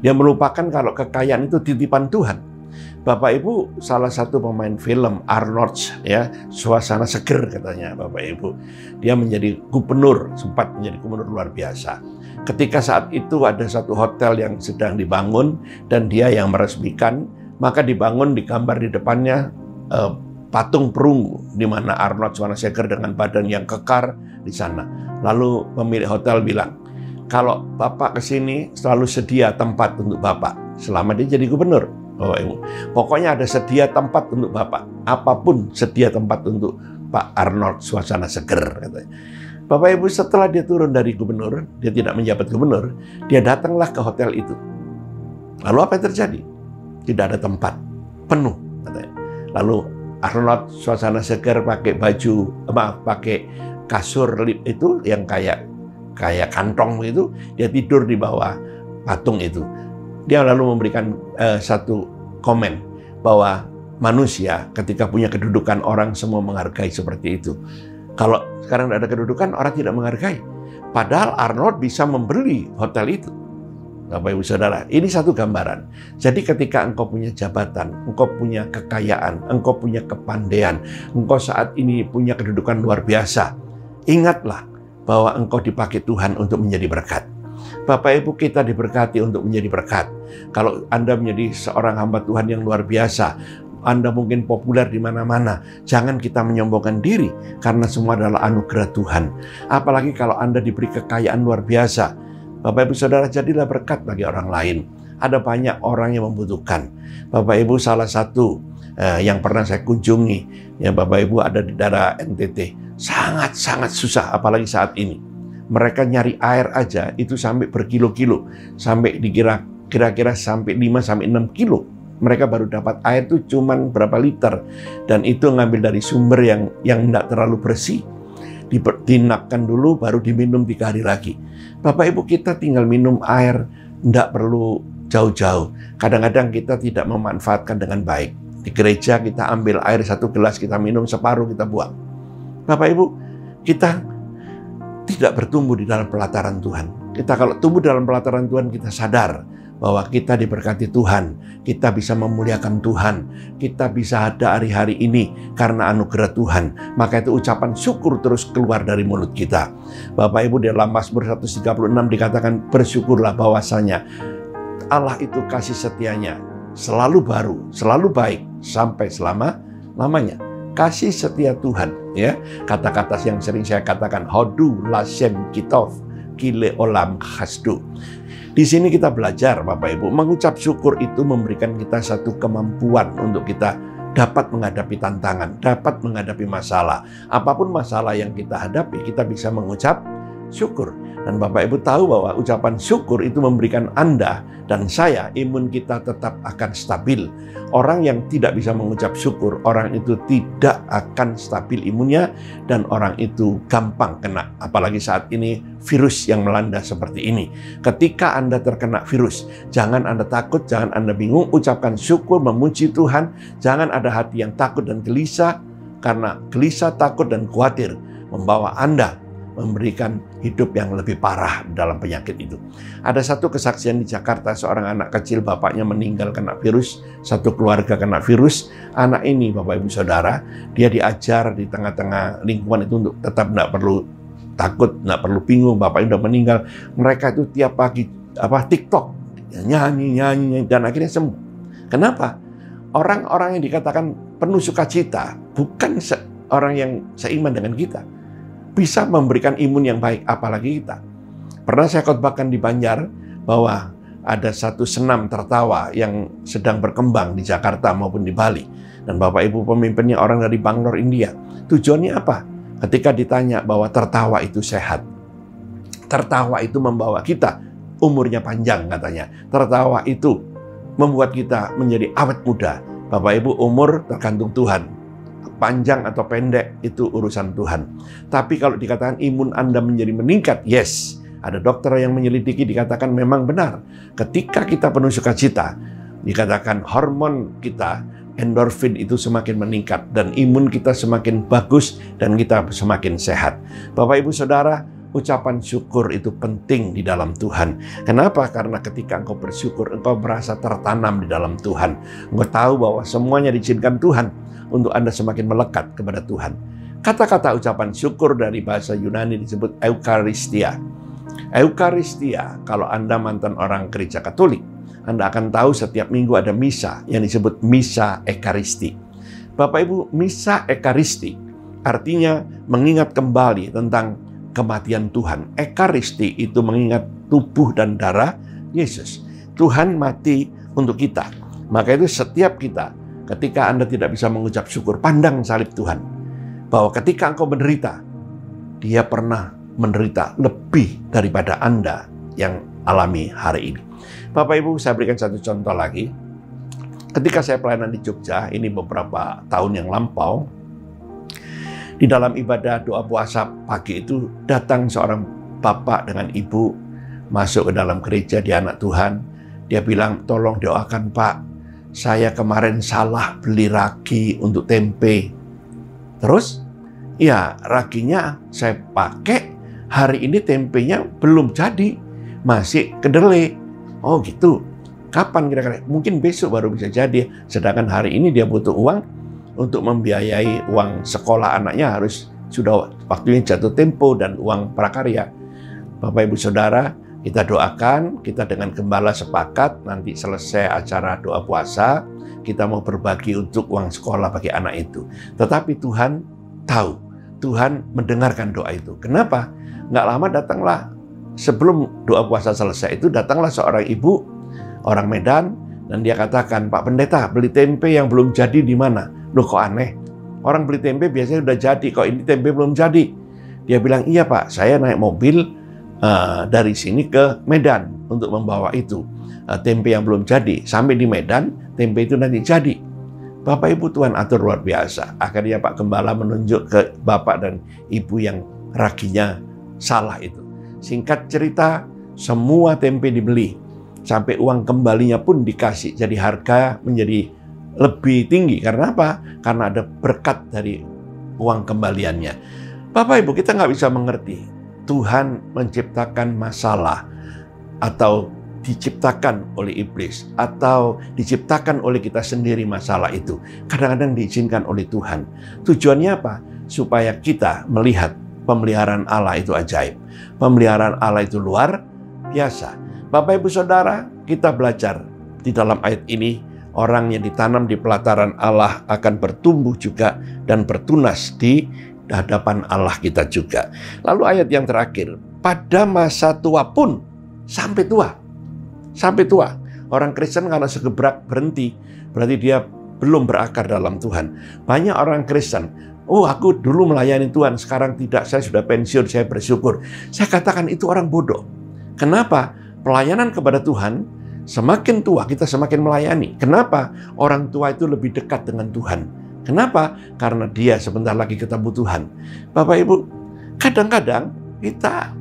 Dia melupakan kalau kekayaan itu titipan Tuhan. Bapak Ibu, salah satu pemain film Arnold, ya, Suasana Seger katanya Bapak Ibu. Dia menjadi gubernur, sempat menjadi gubernur luar biasa. Ketika saat itu ada satu hotel yang sedang dibangun dan dia yang meresmikan, maka dibangun digambar di depannya patung perunggu di mana Arnold Schwarzenegger dengan badan yang kekar di sana. Lalu pemilik hotel bilang, kalau Bapak kesini selalu sedia tempat untuk Bapak selama dia jadi gubernur. Bapak Ibu, pokoknya ada sedia tempat untuk Bapak. Apapun sedia tempat untuk Pak Arnold Schwarzenegger katanya. Bapak Ibu, setelah dia turun dari gubernur, dia tidak menjabat gubernur, dia datanglah ke hotel itu. Lalu apa yang terjadi? Tidak ada tempat, penuh katanya. Lalu Arnold Schwarzenegger pakai pakai kasur itu yang kayak kantong itu, dia tidur di bawah patung itu. Dia lalu memberikan satu komen bahwa manusia ketika punya kedudukan orang semua menghargai seperti itu. Kalau sekarang tidak ada kedudukan, orang tidak menghargai. Padahal Arnold bisa membeli hotel itu. Bapak Ibu Saudara, ini satu gambaran. Jadi ketika engkau punya jabatan, engkau punya kekayaan, engkau punya kepandaian, engkau saat ini punya kedudukan luar biasa, ingatlah bahwa engkau dipakai Tuhan untuk menjadi berkat. Bapak Ibu, kita diberkati untuk menjadi berkat. Kalau Anda menjadi seorang hamba Tuhan yang luar biasa, Anda mungkin populer di mana-mana. Jangan kita menyombongkan diri, karena semua adalah anugerah Tuhan. Apalagi kalau Anda diberi kekayaan luar biasa. Bapak Ibu Saudara, jadilah berkat bagi orang lain. Ada banyak orang yang membutuhkan. Bapak Ibu, salah satu yang pernah saya kunjungi, ya Bapak Ibu, ada di daerah NTT. Sangat-sangat susah, apalagi saat ini. Mereka nyari air aja itu sampai berkilo-kilo, sampai kira-kira sampai 5-6 kilo. Mereka baru dapat air itu cuman berapa liter, dan itu ngambil dari sumber yang tidak terlalu bersih. Dinapkan dulu, baru diminum 3 hari lagi. Bapak Ibu, kita tinggal minum air, tidak perlu jauh-jauh. Kadang-kadang kita tidak memanfaatkan dengan baik. Di gereja kita ambil air 1 gelas, kita minum separuh, kita buang. Bapak Ibu, kita tidak bertumbuh di dalam pelataran Tuhan. Kita kalau tumbuh dalam pelataran Tuhan, kita sadar bahwa kita diberkati Tuhan, kita bisa memuliakan Tuhan, kita bisa ada hari-hari ini karena anugerah Tuhan. Maka itu ucapan syukur terus keluar dari mulut kita. Bapak Ibu, di dalam Mazmur 136 dikatakan, bersyukurlah bahwasanya Allah itu kasih setianya selalu baru, selalu baik, sampai selama-lamanya. Kasih setia Tuhan, ya. Kata-kata yang sering saya katakan, Hodu lashem kitov, kile olam khasdu. Di sini kita belajar, Bapak Ibu, mengucap syukur itu memberikan kita satu kemampuan untuk kita dapat menghadapi tantangan, dapat menghadapi masalah. Apapun masalah yang kita hadapi, kita bisa mengucap syukur. Dan Bapak Ibu tahu bahwa ucapan syukur itu memberikan Anda dan saya, imun kita tetap akan stabil. Orang yang tidak bisa mengucap syukur, orang itu tidak akan stabil imunnya, dan orang itu gampang kena. Apalagi saat ini virus yang melanda seperti ini. Ketika Anda terkena virus, jangan Anda takut, jangan Anda bingung, ucapkan syukur, memuji Tuhan. Jangan ada hati yang takut dan gelisah, karena gelisah, takut, dan khawatir membawa Anda memberikan hidup yang lebih parah dalam penyakit itu. Ada satu kesaksian di Jakarta, seorang anak kecil, bapaknya meninggal kena virus, satu keluarga kena virus. Anak ini, Bapak Ibu Saudara, dia diajar di tengah-tengah lingkungan itu untuk tetap tidak perlu takut, tidak perlu bingung, bapaknya sudah meninggal. Mereka itu tiap pagi TikTok, nyanyi, dan akhirnya sembuh. Kenapa? Orang-orang yang dikatakan penuh sukacita bukan orang yang seiman dengan kita, bisa memberikan imun yang baik, apalagi kita. Pernah saya khotbahkan di Banjar bahwa ada satu senam tertawa yang sedang berkembang di Jakarta maupun di Bali. Dan Bapak Ibu pemimpinnya orang dari Bangalore, India. Tujuannya apa? Ketika ditanya bahwa tertawa itu sehat. Tertawa itu membawa kita umurnya panjang katanya. Tertawa itu membuat kita menjadi awet muda. Bapak Ibu, umur tergantung Tuhan. Panjang atau pendek itu urusan Tuhan. Tapi kalau dikatakan imun Anda menjadi meningkat, yes. Ada dokter yang menyelidiki, dikatakan memang benar. Ketika kita penuh sukacita, dikatakan hormon kita, endorfin itu semakin meningkat, dan imun kita semakin bagus, dan kita semakin sehat. Bapak Ibu Saudara, ucapan syukur itu penting di dalam Tuhan. Kenapa? Karena ketika engkau bersyukur, engkau merasa tertanam di dalam Tuhan. Engkau tahu bahwa semuanya diizinkan Tuhan untuk Anda semakin melekat kepada Tuhan. Kata-kata ucapan syukur dari bahasa Yunani disebut Eucharistia. Eucharistia, kalau Anda mantan orang gereja Katolik, Anda akan tahu setiap minggu ada misa yang disebut Misa Ekaristi. Bapak Ibu, Misa Ekaristi artinya mengingat kembali tentang kematian Tuhan. Ekaristi itu mengingat tubuh dan darah Yesus. Tuhan mati untuk kita. Maka itu setiap kita, ketika Anda tidak bisa mengucap syukur, pandang salib Tuhan. Bahwa ketika engkau menderita, Dia pernah menderita lebih daripada Anda yang alami hari ini. Bapak Ibu, saya berikan satu contoh lagi. Ketika saya pelayanan di Jogja, ini beberapa tahun yang lampau, di dalam ibadah doa puasa pagi itu datang seorang bapak dengan ibu masuk ke dalam gereja, dia anak Tuhan. Dia bilang, tolong doakan Pak, saya kemarin salah beli ragi untuk tempe. Terus, ya raginya saya pakai, hari ini tempenya belum jadi, masih kedelai. Oh gitu, kapan kira-kira? Mungkin besok baru bisa jadi. Sedangkan hari ini dia butuh uang untuk membiayai uang sekolah anaknya, harus sudah waktunya jatuh tempo dan uang prakarya. Bapak Ibu Saudara, Kita doakan, kita dengan gembala sepakat nanti selesai acara doa puasa, kita mau berbagi untuk uang sekolah bagi anak itu. Tetapi Tuhan tahu, Tuhan mendengarkan doa itu. Kenapa? Nggak lama datanglah, sebelum doa puasa selesai itu datanglah seorang ibu, orang Medan, dan dia katakan, Pak Pendeta, beli tempe yang belum jadi di mana? Loh kok aneh? Orang beli tempe biasanya udah jadi, kok ini tempe belum jadi? Dia bilang, iya Pak, saya naik mobil dari sini ke Medan untuk membawa itu. Tempe yang belum jadi, sampai di Medan, tempe itu nanti jadi. Bapak Ibu Tuhan atur luar biasa. Akhirnya Pak Gembala menunjuk ke Bapak dan Ibu yang raginya salah itu. Singkat cerita, semua tempe dibeli. Sampai uang kembalinya pun dikasih. Jadi harga menjadi lebih tinggi. Karena apa? Karena ada berkat dari uang kembaliannya. Bapak Ibu, kita nggak bisa mengerti. Tuhan menciptakan masalah atau diciptakan oleh iblis atau diciptakan oleh kita sendiri masalah itu. Kadang-kadang diizinkan oleh Tuhan. Tujuannya apa? Supaya kita melihat pemeliharaan Allah itu ajaib. Pemeliharaan Allah itu luar biasa. Bapak Ibu Saudara, kita belajar di dalam ayat ini, orang yang ditanam di pelataran Allah akan bertumbuh juga dan bertunas di hadapan Allah kita juga. Lalu ayat yang terakhir, pada masa tua pun sampai tua. Sampai tua. Orang Kristen karena segebrak berhenti, berarti dia belum berakar dalam Tuhan. Banyak orang Kristen, oh aku dulu melayani Tuhan, sekarang tidak, saya sudah pensiun, saya bersyukur. Saya katakan itu orang bodoh. Kenapa? Pelayanan kepada Tuhan, semakin tua kita semakin melayani. Kenapa? Orang tua itu lebih dekat dengan Tuhan. Kenapa? Karena dia sebentar lagi ketemu Tuhan. Bapak Ibu, kadang-kadang kita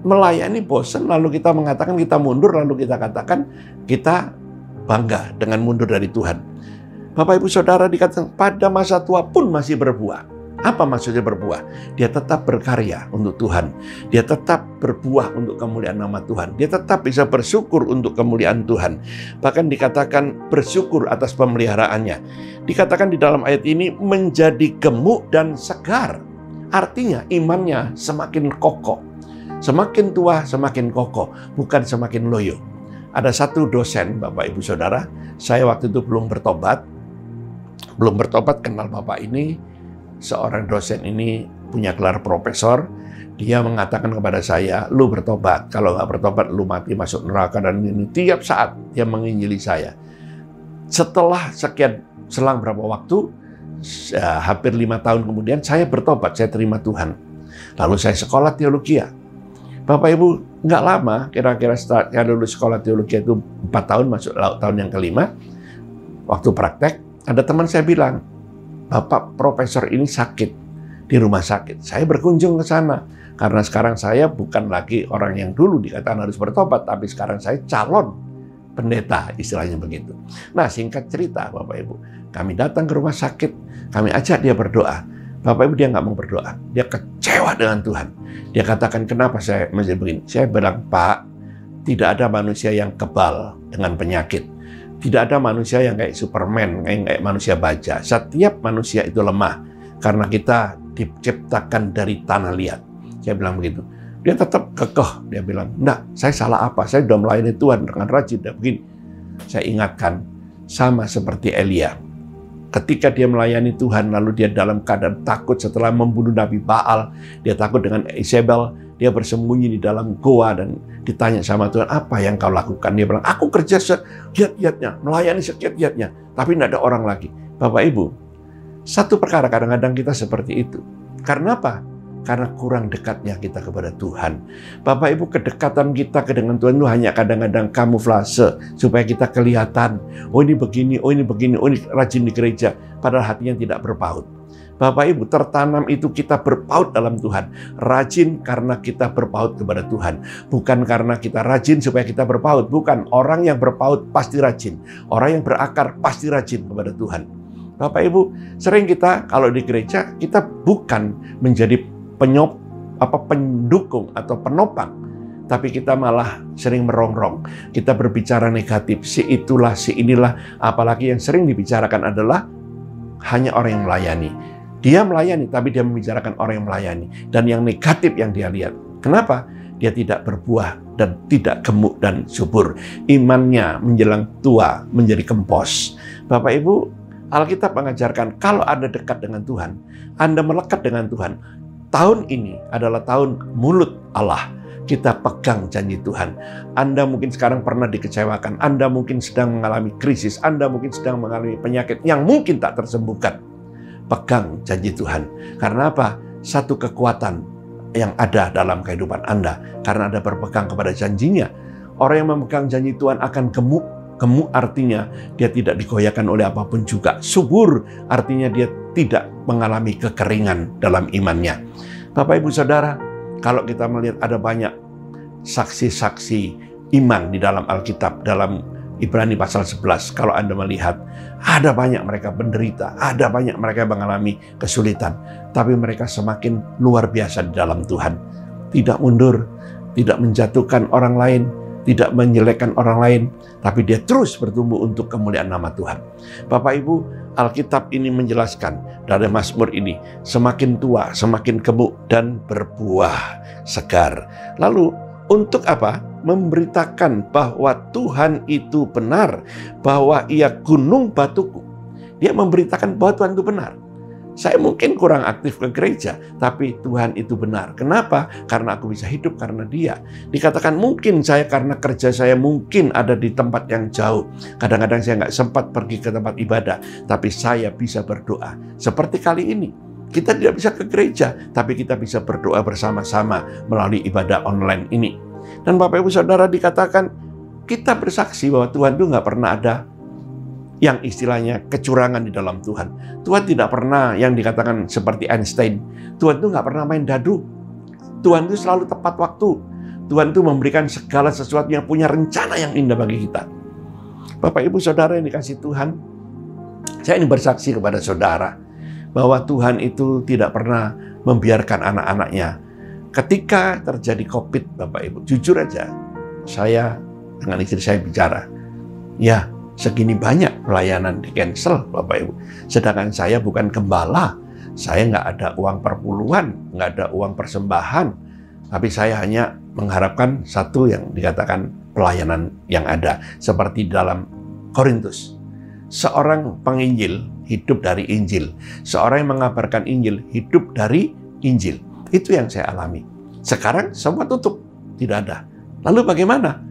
melayani bosan, lalu kita mengatakan kita mundur, lalu kita katakan kita bangga dengan mundur dari Tuhan. Bapak Ibu Saudara, dikatakan pada masa tua pun masih berbuah. Apa maksudnya berbuah? Dia tetap berkarya untuk Tuhan. Dia tetap berbuah untuk kemuliaan nama Tuhan. Dia tetap bisa bersyukur untuk kemuliaan Tuhan. Bahkan dikatakan bersyukur atas pemeliharaannya. Dikatakan di dalam ayat ini menjadi gemuk dan segar. Artinya imannya semakin kokoh. Semakin tua semakin kokoh, bukan semakin loyo. Ada satu dosen, Bapak Ibu Saudara, saya waktu itu belum bertobat, kenal Bapak ini. Seorang dosen ini punya gelar profesor. Dia mengatakan kepada saya, lu bertobat. Kalau nggak bertobat, lu mati masuk neraka. Dan ini tiap saat dia menginjili saya. Setelah selang berapa waktu, hampir 5 tahun kemudian, saya bertobat. Saya terima Tuhan. Lalu saya sekolah teologi. Bapak Ibu, nggak lama, kira-kira setelah lulus sekolah teologi itu 4 tahun, masuk tahun yang kelima. Waktu praktek, ada teman saya bilang, Bapak profesor ini sakit di rumah sakit. Saya berkunjung ke sana karena sekarang saya bukan lagi orang yang dulu dikatakan harus bertobat, tapi sekarang saya calon pendeta, istilahnya begitu. Nah, singkat cerita Bapak Ibu, kami datang ke rumah sakit, kami ajak dia berdoa. Bapak Ibu, dia nggak mau berdoa, dia kecewa dengan Tuhan. Dia katakan, kenapa saya menjadi begini? Saya bilang, Pak, tidak ada manusia yang kebal dengan penyakit. Tidak ada manusia yang kayak Superman, kayak manusia baja. Setiap manusia itu lemah karena kita diciptakan dari tanah liat. Saya bilang begitu. Dia tetap kekeh. Dia bilang, enggak, saya salah apa? Saya sudah melayani Tuhan dengan rajin dan begini. Saya ingatkan, sama seperti Elia. Ketika dia melayani Tuhan, lalu dia dalam keadaan takut setelah membunuh Nabi Baal. Dia takut dengan Isabel. Dia bersembunyi di dalam goa dan ditanya sama Tuhan, apa yang kau lakukan? Dia bilang, aku kerja segiat-giatnya, melayani segiat-giatnya, tapi tidak ada orang lagi. Bapak Ibu, satu perkara kadang-kadang kita seperti itu. Karena apa? Karena kurang dekatnya kita kepada Tuhan. Bapak Ibu, kedekatan kita dengan Tuhan itu hanya kadang-kadang kamuflase, supaya kita kelihatan, oh ini begini, oh ini begini, oh ini rajin di gereja, padahal hatinya tidak berpaut. Bapak Ibu, tertanam itu kita berpaut dalam Tuhan. Rajin karena kita berpaut kepada Tuhan. Bukan karena kita rajin supaya kita berpaut. Bukan, orang yang berpaut pasti rajin. Orang yang berakar pasti rajin kepada Tuhan. Bapak Ibu, sering kita kalau di gereja, kita bukan menjadi pendukung atau penopang. Tapi kita malah sering merongrong. Kita berbicara negatif, si itulah, si inilah. Apalagi yang sering dibicarakan adalah hanya orang yang melayani. Dia melayani, tapi dia membicarakan orang yang melayani. Dan yang negatif yang dia lihat. Kenapa? dia tidak berbuah dan tidak gemuk dan subur. Imannya menjelang tua menjadi kempos. Bapak Ibu, Alkitab mengajarkan kalau Anda dekat dengan Tuhan, Anda melekat dengan Tuhan, tahun ini adalah tahun mulut Allah. Kita pegang janji Tuhan. Anda mungkin sekarang pernah dikecewakan, Anda mungkin sedang mengalami krisis, Anda mungkin sedang mengalami penyakit yang mungkin tak tersembuhkan. Pegang janji Tuhan. Karena apa? Satu kekuatan yang ada dalam kehidupan Anda karena Anda berpegang kepada janjinya. Orang yang memegang janji Tuhan akan gemuk. Gemuk artinya dia tidak digoyahkan oleh apapun juga. Subur artinya dia tidak mengalami kekeringan dalam imannya. Bapak Ibu Saudara, kalau kita melihat ada banyak saksi-saksi iman di dalam Alkitab, dalam Ibrani pasal 11, kalau Anda melihat, ada banyak mereka menderita, ada banyak mereka mengalami kesulitan, tapi mereka semakin luar biasa di dalam Tuhan. Tidak mundur, tidak menjatuhkan orang lain, tidak menjelekkan orang lain, tapi dia terus bertumbuh untuk kemuliaan nama Tuhan. Bapak Ibu, Alkitab ini menjelaskan dari Mazmur ini, semakin tua, semakin gemuk dan berbuah segar. Lalu, untuk apa? Memberitakan bahwa Tuhan itu benar, bahwa Ia gunung batuku. Dia memberitakan bahwa Tuhan itu benar. Saya mungkin kurang aktif ke gereja, tapi Tuhan itu benar. Kenapa? Karena aku bisa hidup karena Dia. Dikatakan mungkin saya karena kerja saya mungkin ada di tempat yang jauh. Kadang-kadang saya nggak sempat pergi ke tempat ibadah, tapi saya bisa berdoa. Seperti kali ini. Kita tidak bisa ke gereja, tapi kita bisa berdoa bersama-sama melalui ibadah online ini. Dan Bapak Ibu Saudara, dikatakan kita bersaksi bahwa Tuhan itu nggak pernah ada yang istilahnya kecurangan di dalam Tuhan. Tuhan tidak pernah yang dikatakan seperti Einstein. Tuhan itu nggak pernah main dadu. Tuhan itu selalu tepat waktu. Tuhan itu memberikan segala sesuatu yang punya rencana yang indah bagi kita. Bapak Ibu Saudara yang dikasih Tuhan, saya ingin bersaksi kepada saudara bahwa Tuhan itu tidak pernah membiarkan anak-anaknya. Ketika terjadi COVID, Bapak Ibu, jujur aja, saya dengan istri saya bicara, ya segini banyak pelayanan di cancel, Bapak Ibu. Sedangkan saya bukan gembala, saya nggak ada uang perpuluhan, nggak ada uang persembahan, tapi saya hanya mengharapkan satu yang dikatakan pelayanan yang ada. Seperti dalam Korintus, seorang penginjil hidup dari Injil. Seorang yang mengabarkan Injil hidup dari Injil. Itu yang saya alami. Sekarang semua tutup. Tidak ada. Lalu bagaimana?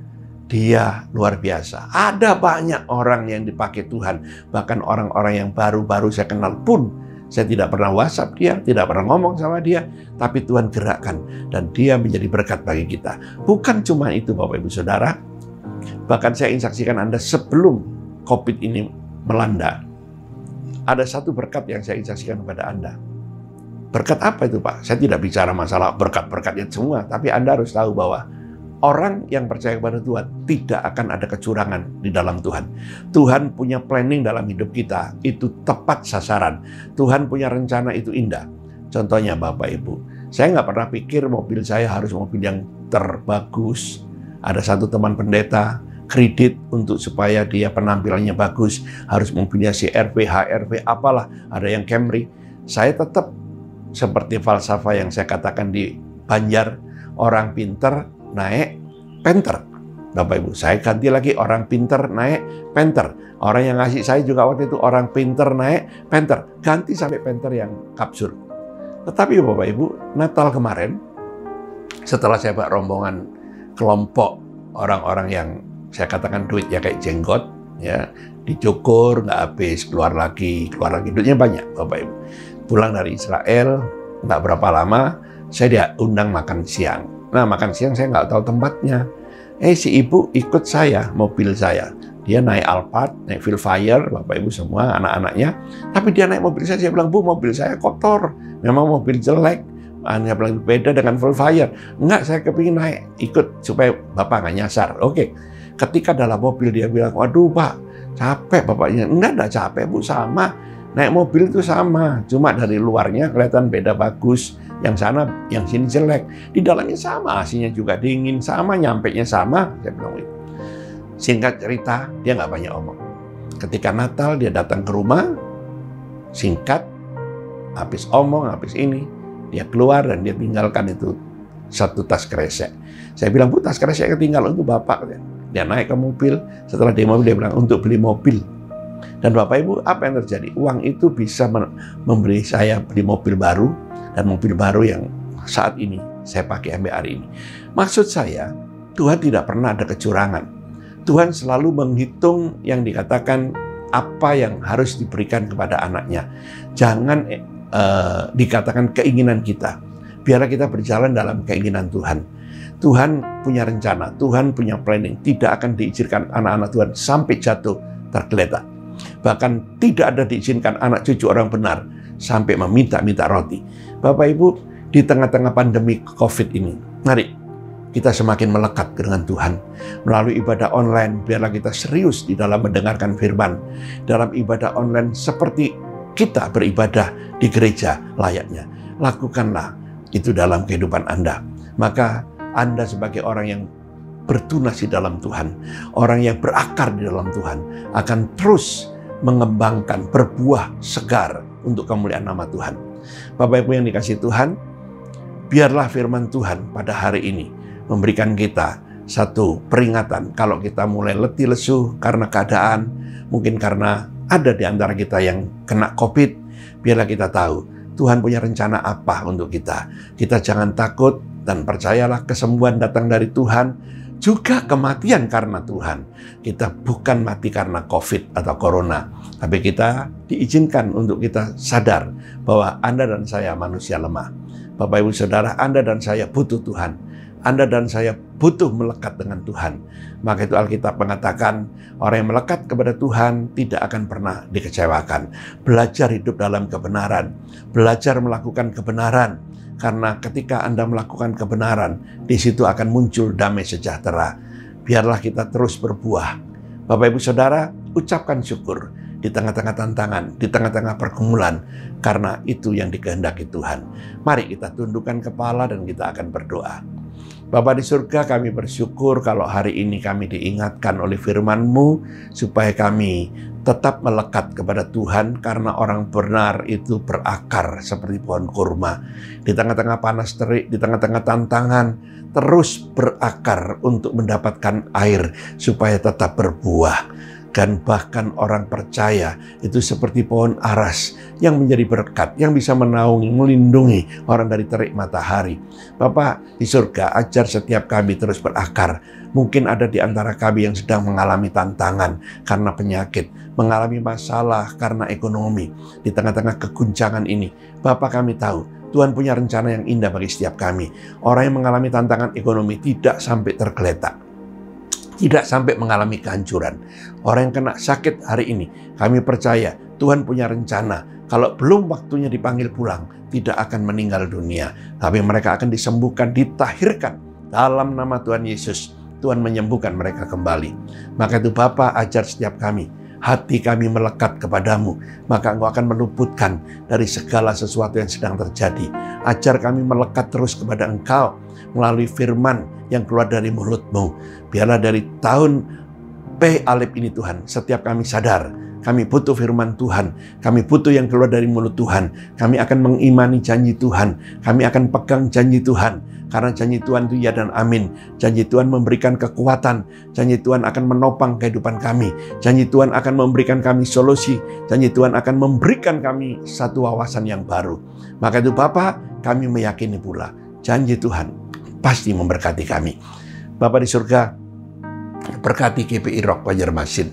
Dia luar biasa. Ada banyak orang yang dipakai Tuhan. Bahkan orang-orang yang baru-baru saya kenal pun, saya tidak pernah WhatsApp dia, tidak pernah ngomong sama dia. Tapi Tuhan gerakkan. Dan dia menjadi berkat bagi kita. Bukan cuma itu Bapak Ibu Saudara. Bahkan saya ingin saksikan Anda sebelum COVID ini melanda. Ada satu berkat yang saya ingin saksikan kepada Anda. Berkat apa itu Pak? Saya tidak bicara masalah berkat-berkatnya semua, tapi Anda harus tahu bahwa orang yang percaya kepada Tuhan tidak akan ada kecurangan di dalam Tuhan. Tuhan punya planning dalam hidup kita, itu tepat sasaran. Tuhan punya rencana itu indah. Contohnya Bapak Ibu, saya nggak pernah pikir mobil saya harus mobil yang terbagus. Ada satu teman pendeta, kredit untuk supaya dia penampilannya bagus, harus mobilnya CR-V, HR-V, apalah, ada yang Camry. Saya tetap seperti falsafah yang saya katakan di Banjar, orang pinter naik Panther. Bapak Ibu, saya ganti lagi, orang pinter naik Panther. Orang yang ngasih saya juga waktu itu orang pinter naik Panther. Ganti sampai Panther yang kapsul. Tetapi Bapak Ibu, Natal kemarin, setelah saya bawa rombongan kelompok orang-orang yang saya katakan duitnya kayak jenggot, ya, dicukur nggak habis, keluar lagi, duitnya banyak, Bapak Ibu. Pulang dari Israel, nggak berapa lama, saya diundang makan siang. Nah, makan siang saya nggak tahu tempatnya. Si ibu ikut saya, mobil saya. Dia naik Alphard, naik Vilfire, Bapak Ibu semua, anak-anaknya. Tapi dia naik mobil saya bilang, Bu, mobil saya kotor. Memang mobil jelek. Saya bilang, beda dengan Vilfire. Enggak, saya kepingin naik, ikut supaya Bapak nggak nyasar. Oke. Ketika dalam mobil dia bilang, waduh Pak, capek Bapaknya. Enggak capek Bu, sama. Naik mobil itu sama, cuma dari luarnya kelihatan beda bagus. Yang sana, yang sini jelek. Di dalamnya sama, AC-nya juga dingin, sama, nyampenya sama. Saya bilang itu. Singkat cerita, dia nggak banyak omong. Ketika Natal, dia datang ke rumah, singkat, habis omong, habis ini, dia keluar dan dia tinggalkan itu satu tas kresek. Saya bilang, Bu, tas kresek ketinggalan untuk Bapak. Dia naik ke mobil, setelah di mobil dia bilang untuk beli mobil. Dan Bapak Ibu, apa yang terjadi? Uang itu bisa memberi saya beli mobil baru, dan mobil baru yang saat ini saya pakai sampai hari ini. Maksud saya, Tuhan tidak pernah ada kecurangan. Tuhan selalu menghitung yang dikatakan apa yang harus diberikan kepada anaknya. Jangan dikatakan keinginan kita. Biarlah kita berjalan dalam keinginan Tuhan. Tuhan punya rencana, Tuhan punya planning. Tidak akan diizinkan anak-anak Tuhan sampai jatuh tergeletak. Bahkan tidak ada diizinkan anak cucu orang benar sampai meminta-minta roti. Bapak Ibu, di tengah-tengah pandemi COVID ini, mari kita semakin melekat dengan Tuhan. Melalui ibadah online, biarlah kita serius di dalam mendengarkan firman. Dalam ibadah online seperti kita beribadah di gereja layaknya. Lakukanlah itu dalam kehidupan Anda. Maka Anda sebagai orang yang bertunas di dalam Tuhan, orang yang berakar di dalam Tuhan, akan terus mengembangkan, berbuah segar untuk kemuliaan nama Tuhan. Bapak Ibu yang dikasihi Tuhan, biarlah firman Tuhan pada hari ini memberikan kita satu peringatan. Kalau kita mulai letih lesu karena keadaan, mungkin karena ada di antara kita yang kena COVID, biarlah kita tahu Tuhan punya rencana apa untuk kita. Kita jangan takut dan percayalah kesembuhan datang dari Tuhan, juga kematian karena Tuhan. Kita bukan mati karena COVID atau Corona, tapi kita diizinkan untuk kita sadar bahwa Anda dan saya manusia lemah. Bapak Ibu Saudara, Anda dan saya butuh Tuhan. Anda dan saya butuh melekat dengan Tuhan. Maka itu Alkitab mengatakan, orang yang melekat kepada Tuhan tidak akan pernah dikecewakan. Belajar hidup dalam kebenaran, belajar melakukan kebenaran. Karena ketika Anda melakukan kebenaran, di situ akan muncul damai sejahtera. Biarlah kita terus berbuah. Bapak Ibu Saudara, ucapkan syukur di tengah-tengah tantangan, di tengah-tengah pergumulan, karena itu yang dikehendaki Tuhan. Mari kita tundukkan kepala dan kita akan berdoa. Bapa di surga, kami bersyukur kalau hari ini kami diingatkan oleh firman-Mu supaya kami tetap melekat kepada Tuhan, karena orang benar itu berakar seperti pohon kurma. Di tengah-tengah panas terik, di tengah-tengah tantangan, terus berakar untuk mendapatkan air supaya tetap berbuah. Dan bahkan orang percaya itu seperti pohon aras yang menjadi berkat, yang bisa menaungi, melindungi orang dari terik matahari. Bapak di surga, ajar setiap kami terus berakar. Mungkin ada di antara kami yang sedang mengalami tantangan karena penyakit, mengalami masalah karena ekonomi. Di tengah-tengah keguncangan ini, Bapak kami tahu Tuhan punya rencana yang indah bagi setiap kami. Orang yang mengalami tantangan ekonomi tidak sampai tergeletak, tidak sampai mengalami kehancuran. Orang yang kena sakit hari ini, kami percaya Tuhan punya rencana. Kalau belum waktunya dipanggil pulang, tidak akan meninggal dunia. Tapi mereka akan disembuhkan, ditahirkan. Dalam nama Tuhan Yesus, Tuhan menyembuhkan mereka kembali. Maka itu Bapa, ajar setiap kami, hati kami melekat kepadamu, maka Engkau akan meluputkan dari segala sesuatu yang sedang terjadi. Ajar kami melekat terus kepada Engkau melalui firman yang keluar dari mulut-Mu. Biarlah dari tahun P Alif ini Tuhan, setiap kami sadar, kami butuh firman Tuhan, kami butuh yang keluar dari mulut Tuhan. Kami akan mengimani janji Tuhan, kami akan pegang janji Tuhan, karena janji Tuhan itu ya dan amin. Janji Tuhan memberikan kekuatan, janji Tuhan akan menopang kehidupan kami, janji Tuhan akan memberikan kami solusi, janji Tuhan akan memberikan kami satu wawasan yang baru. Maka itu Bapa, kami meyakini pula, janji Tuhan pasti memberkati kami. Bapa di surga, berkati GPI Rock Banjarmasin,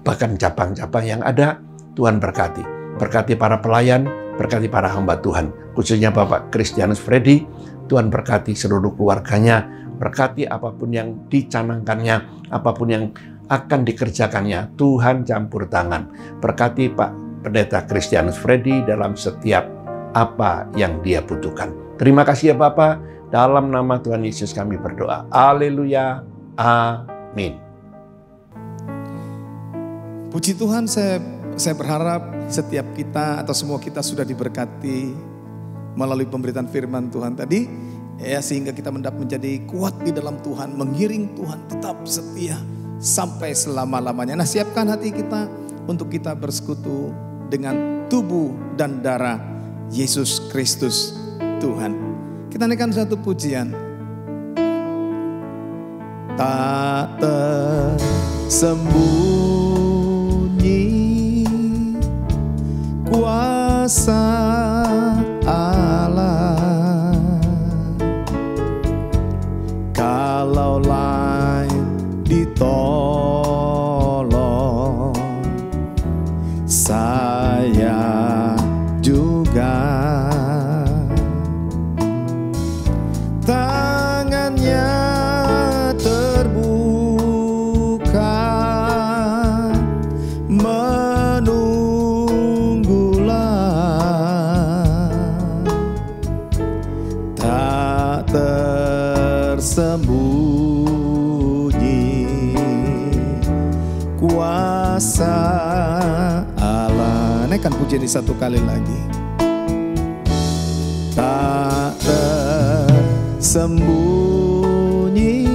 bahkan cabang-cabang yang ada, Tuhan berkati. Berkati para pelayan, berkati para hamba Tuhan, khususnya Bapak Christianus Freddy. Tuhan berkati seluruh keluarganya, berkati apapun yang dicanangkannya, apapun yang akan dikerjakannya, Tuhan campur tangan. Berkati Pak Pendeta Christianus Freddy dalam setiap apa yang dia butuhkan. Terima kasih ya Bapak. Dalam nama Tuhan Yesus kami berdoa. Haleluya. Amin. Puji Tuhan, saya berharap setiap kita atau semua kita sudah diberkati melalui pemberitaan firman Tuhan tadi, ya, sehingga kita menjadi kuat di dalam Tuhan, mengiring Tuhan, tetap setia sampai selama-lamanya. Nah, siapkan hati kita untuk kita bersekutu dengan tubuh dan darah Yesus Kristus Tuhan. Kita naikkan satu pujian. tak tersembunyi kuasa Allah. Kalau lain ditolong, saya juga. Tangannya terbuka menunggulah, tak tersembunyi kuasa Allah. Naikkan pujian ini satu kali lagi. Tak tersembunyi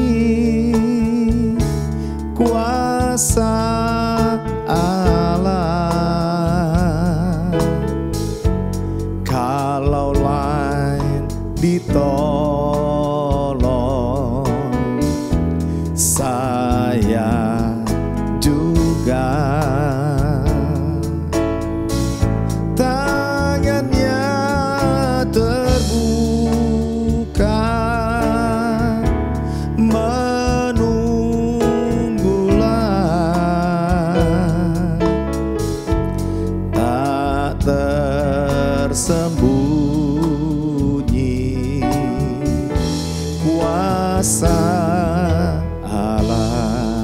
kuasa Allah. Kalau lain ditolong, saya juga. Tangannya terbuka menunggulah, tak tersembunyi kuasa Allah.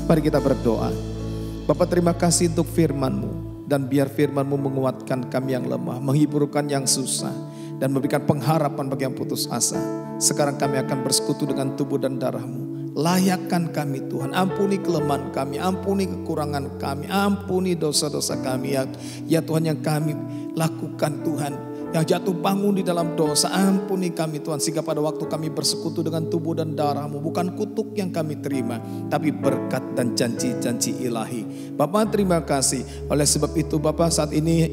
Mari kita berdoa. Bapa, terima kasih untuk firman-Mu, dan biar firman-Mu menguatkan kami yang lemah, menghiburkan yang susah, dan memberikan pengharapan bagi yang putus asa. Sekarang kami akan bersekutu dengan tubuh dan darah-Mu. Layakkan kami Tuhan, ampuni kelemahan kami, ampuni kekurangan kami, ampuni dosa-dosa kami ya Tuhan yang kami lakukan Tuhan, yang jatuh bangun di dalam dosa. Ampuni kami Tuhan, sehingga pada waktu kami bersekutu dengan tubuh dan darah-Mu, bukan kutuk yang kami terima, tapi berkat dan janji-janji ilahi. Bapak, terima kasih. Oleh sebab itu Bapak, saat ini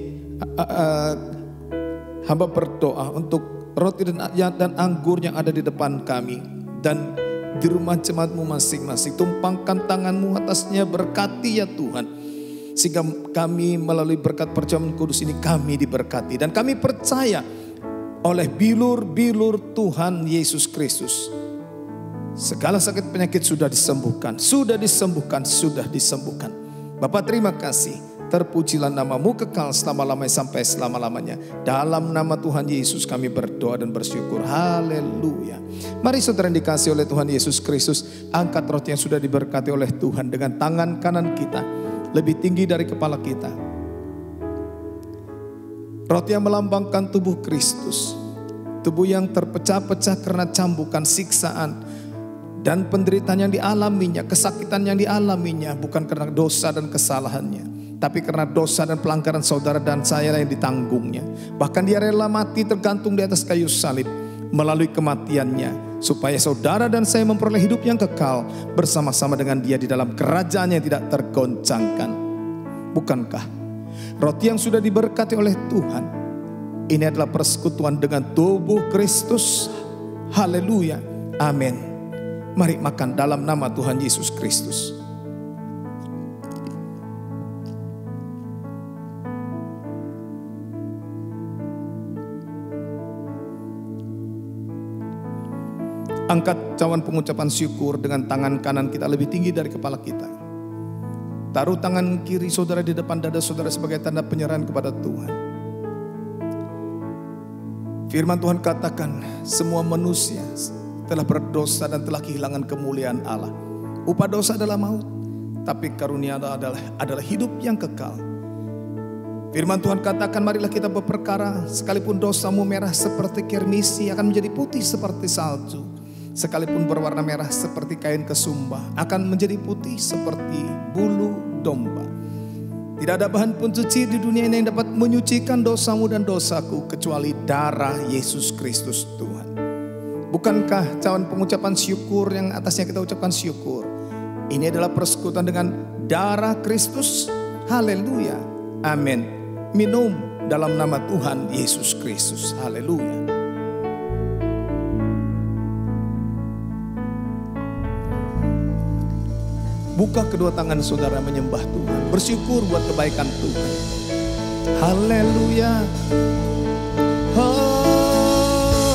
hamba berdoa untuk roti dan anggur yang ada di depan kami, dan di rumah jemaat-Mu masing-masing. Tumpangkan tangan-Mu atasnya, berkati ya Tuhan, sehingga kami melalui berkat perjamuan kudus ini kami diberkati. Dan kami percaya oleh bilur-bilur Tuhan Yesus Kristus, segala sakit penyakit sudah disembuhkan, sudah disembuhkan, sudah disembuhkan. Bapak, terima kasih. Terpujilah nama-Mu kekal selama-lamanya sampai selama-lamanya. Dalam nama Tuhan Yesus kami berdoa dan bersyukur. Haleluya. Mari saudara yang dikasihi oleh Tuhan Yesus Kristus, angkat roti yang sudah diberkati oleh Tuhan dengan tangan kanan kita lebih tinggi dari kepala kita. Roti yang melambangkan tubuh Kristus, tubuh yang terpecah-pecah karena cambukan, siksaan, dan penderitaan yang dialaminya, kesakitan yang dialaminya, bukan karena dosa dan kesalahannya, tapi karena dosa dan pelanggaran saudara dan saya yang ditanggungnya. Bahkan dia rela mati tergantung di atas kayu salib. Melalui kematiannya, supaya saudara dan saya memperoleh hidup yang kekal bersama-sama dengan dia di dalam kerajaan yang tidak tergoncangkan. Bukankah roti yang sudah diberkati oleh Tuhan ini adalah persekutuan dengan tubuh Kristus? Haleluya. Amin. Mari makan dalam nama Tuhan Yesus Kristus. Angkat cawan pengucapan syukur dengan tangan kanan kita lebih tinggi dari kepala kita. Taruh tangan kiri saudara di depan dada saudara sebagai tanda penyerahan kepada Tuhan. Firman Tuhan katakan, semua manusia telah berdosa dan telah kehilangan kemuliaan Allah. Upah dosa adalah maut, tapi karunia Allah adalah hidup yang kekal. Firman Tuhan katakan, marilah kita berperkara, sekalipun dosamu merah seperti kirmisi akan menjadi putih seperti salju. Sekalipun berwarna merah seperti kain kesumba akan menjadi putih seperti bulu domba. Tidak ada bahan pencuci di dunia ini yang dapat menyucikan dosamu dan dosaku kecuali darah Yesus Kristus Tuhan. Bukankah cawan pengucapan syukur yang atasnya kita ucapkan syukur, ini adalah persekutuan dengan darah Kristus? Haleluya. Amin. Minum dalam nama Tuhan Yesus Kristus. Haleluya. Buka kedua tangan saudara menyembah Tuhan. Bersyukur buat kebaikan Tuhan. Haleluya. Oh,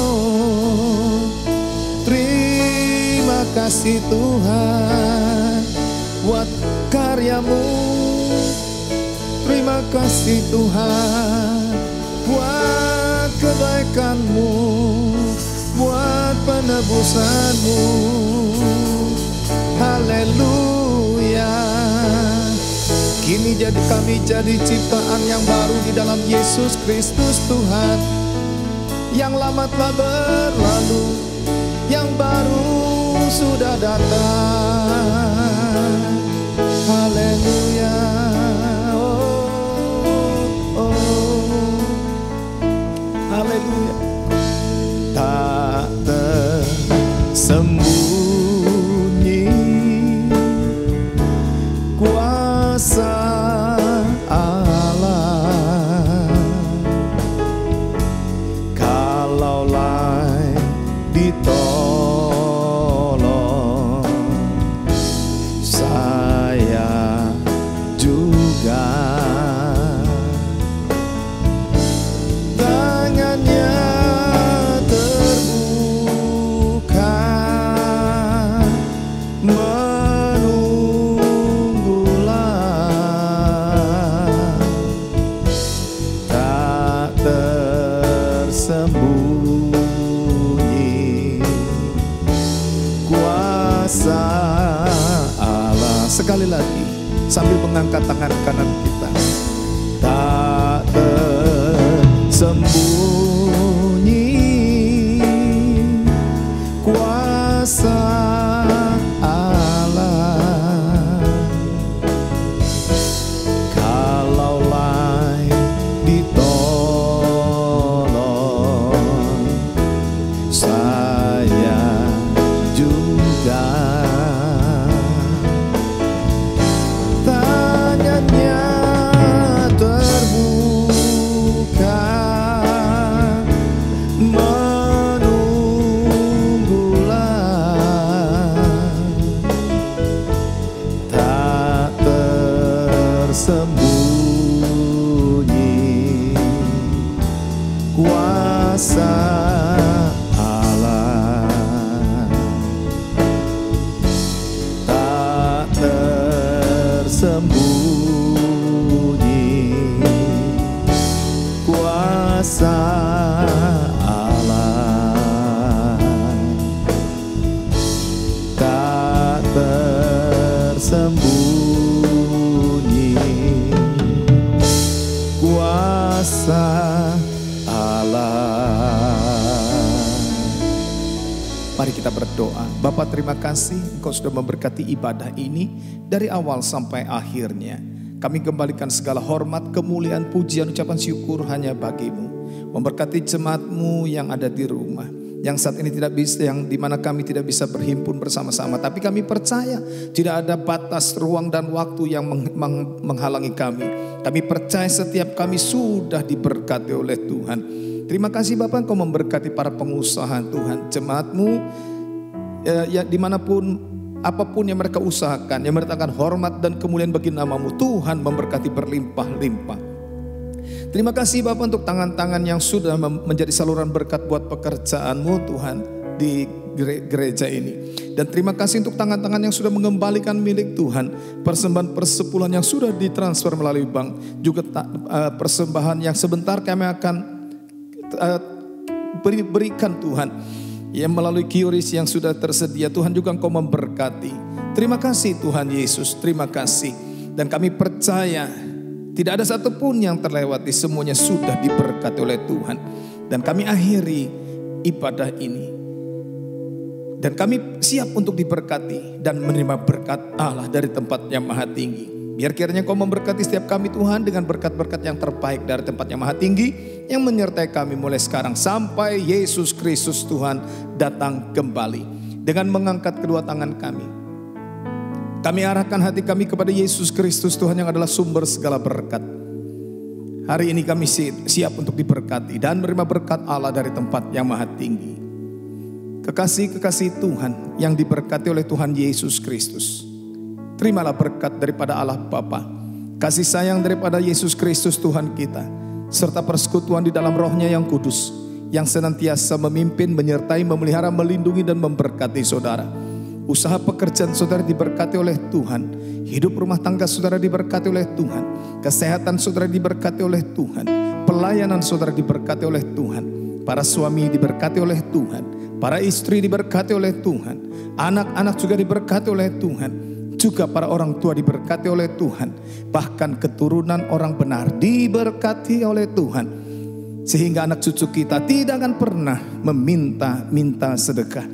terima kasih Tuhan buat karyamu. Terima kasih Tuhan buat kebaikanmu, buat penebusanmu. Haleluya. Kini kami jadi ciptaan yang baru di dalam Yesus Kristus Tuhan. Yang lama telah berlalu, yang baru sudah datang. Haleluya. Haleluya. Tak tersembunyi kuasa Allah, kalaulah ditolong saya juga. Sekali lagi sambil mengangkat tangan kanan kita. Tak tersembunyi kuasa Allah, kalaulah ditolong saya juga. Sembunyi kuasa Allah, tak tersembunyi kuasa Allah, tak tersembunyi kuasa Allah. Mari kita berdoa. Bapa, terima kasih Engkau sudah memberkati ibadah ini dari awal sampai akhirnya. Kami kembalikan segala hormat, kemuliaan, pujian, ucapan syukur hanya bagi-Mu. Memberkati jemaat-Mu yang ada di rumah, yang saat ini tidak bisa, yang dimana kami tidak bisa berhimpun bersama-sama, tapi kami percaya tidak ada batas ruang dan waktu yang menghalangi kami. Kami percaya setiap kami sudah diberkati oleh Tuhan. Terima kasih Bapak, Engkau memberkati para pengusaha Tuhan, jemaat-Mu ya dimanapun, apapun yang mereka usahakan, yang mereka hormat dan kemuliaan bagi nama-Mu. Tuhan memberkati berlimpah-limpah. Terima kasih Bapak untuk tangan-tangan yang sudah menjadi saluran berkat buat pekerjaan-Mu Tuhan di gereja ini. Dan terima kasih untuk tangan-tangan yang sudah mengembalikan milik Tuhan, persembahan persepuluhan yang sudah ditransfer melalui bank, juga persembahan yang sebentar kami akan berikan Tuhan, yang melalui QRIS yang sudah tersedia. Tuhan juga Engkau memberkati. Terima kasih Tuhan Yesus, terima kasih. Dan kami percaya tidak ada satupun yang terlewati, semuanya sudah diberkati oleh Tuhan. Dan kami akhiri ibadah ini, dan kami siap untuk diberkati dan menerima berkat Allah dari tempat yang maha tinggi. Biar kiranya Kau memberkati setiap kami Tuhan dengan berkat-berkat yang terbaik dari tempat yang maha tinggi, yang menyertai kami mulai sekarang sampai Yesus Kristus Tuhan datang kembali. Dengan mengangkat kedua tangan kami arahkan hati kami kepada Yesus Kristus Tuhan yang adalah sumber segala berkat. Hari ini kami siap untuk diberkati dan menerima berkat Allah dari tempat yang maha tinggi. Kekasih-kekasih Tuhan yang diberkati oleh Tuhan Yesus Kristus, terimalah berkat daripada Allah Bapa, kasih sayang daripada Yesus Kristus Tuhan kita, serta persekutuan di dalam Roh-Nya yang kudus, yang senantiasa memimpin, menyertai, memelihara, melindungi, dan memberkati saudara. Usaha pekerjaan saudara diberkati oleh Tuhan. Hidup rumah tangga saudara diberkati oleh Tuhan. Kesehatan saudara diberkati oleh Tuhan. Pelayanan saudara diberkati oleh Tuhan. Para suami diberkati oleh Tuhan. Para istri diberkati oleh Tuhan. Anak-anak juga diberkati oleh Tuhan. Juga para orang tua diberkati oleh Tuhan. Bahkan keturunan orang benar diberkati oleh Tuhan. Sehingga anak cucu kita tidak akan pernah meminta sedekah.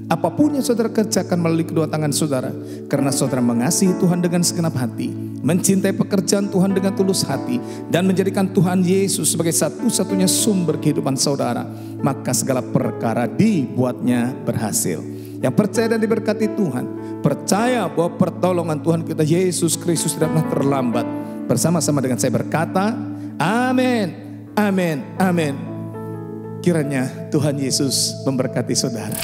Apapun yang saudara kerjakan melalui kedua tangan saudara, karena saudara mengasihi Tuhan dengan segenap hati, mencintai pekerjaan Tuhan dengan tulus hati, dan menjadikan Tuhan Yesus sebagai satu-satunya sumber kehidupan saudara, maka segala perkara dibuatnya berhasil. Yang percaya dan diberkati Tuhan, percaya bahwa pertolongan Tuhan kita Yesus Kristus tidak pernah terlambat. Bersama-sama dengan saya berkata, amin, amin, amin. Kiranya Tuhan Yesus memberkati saudara.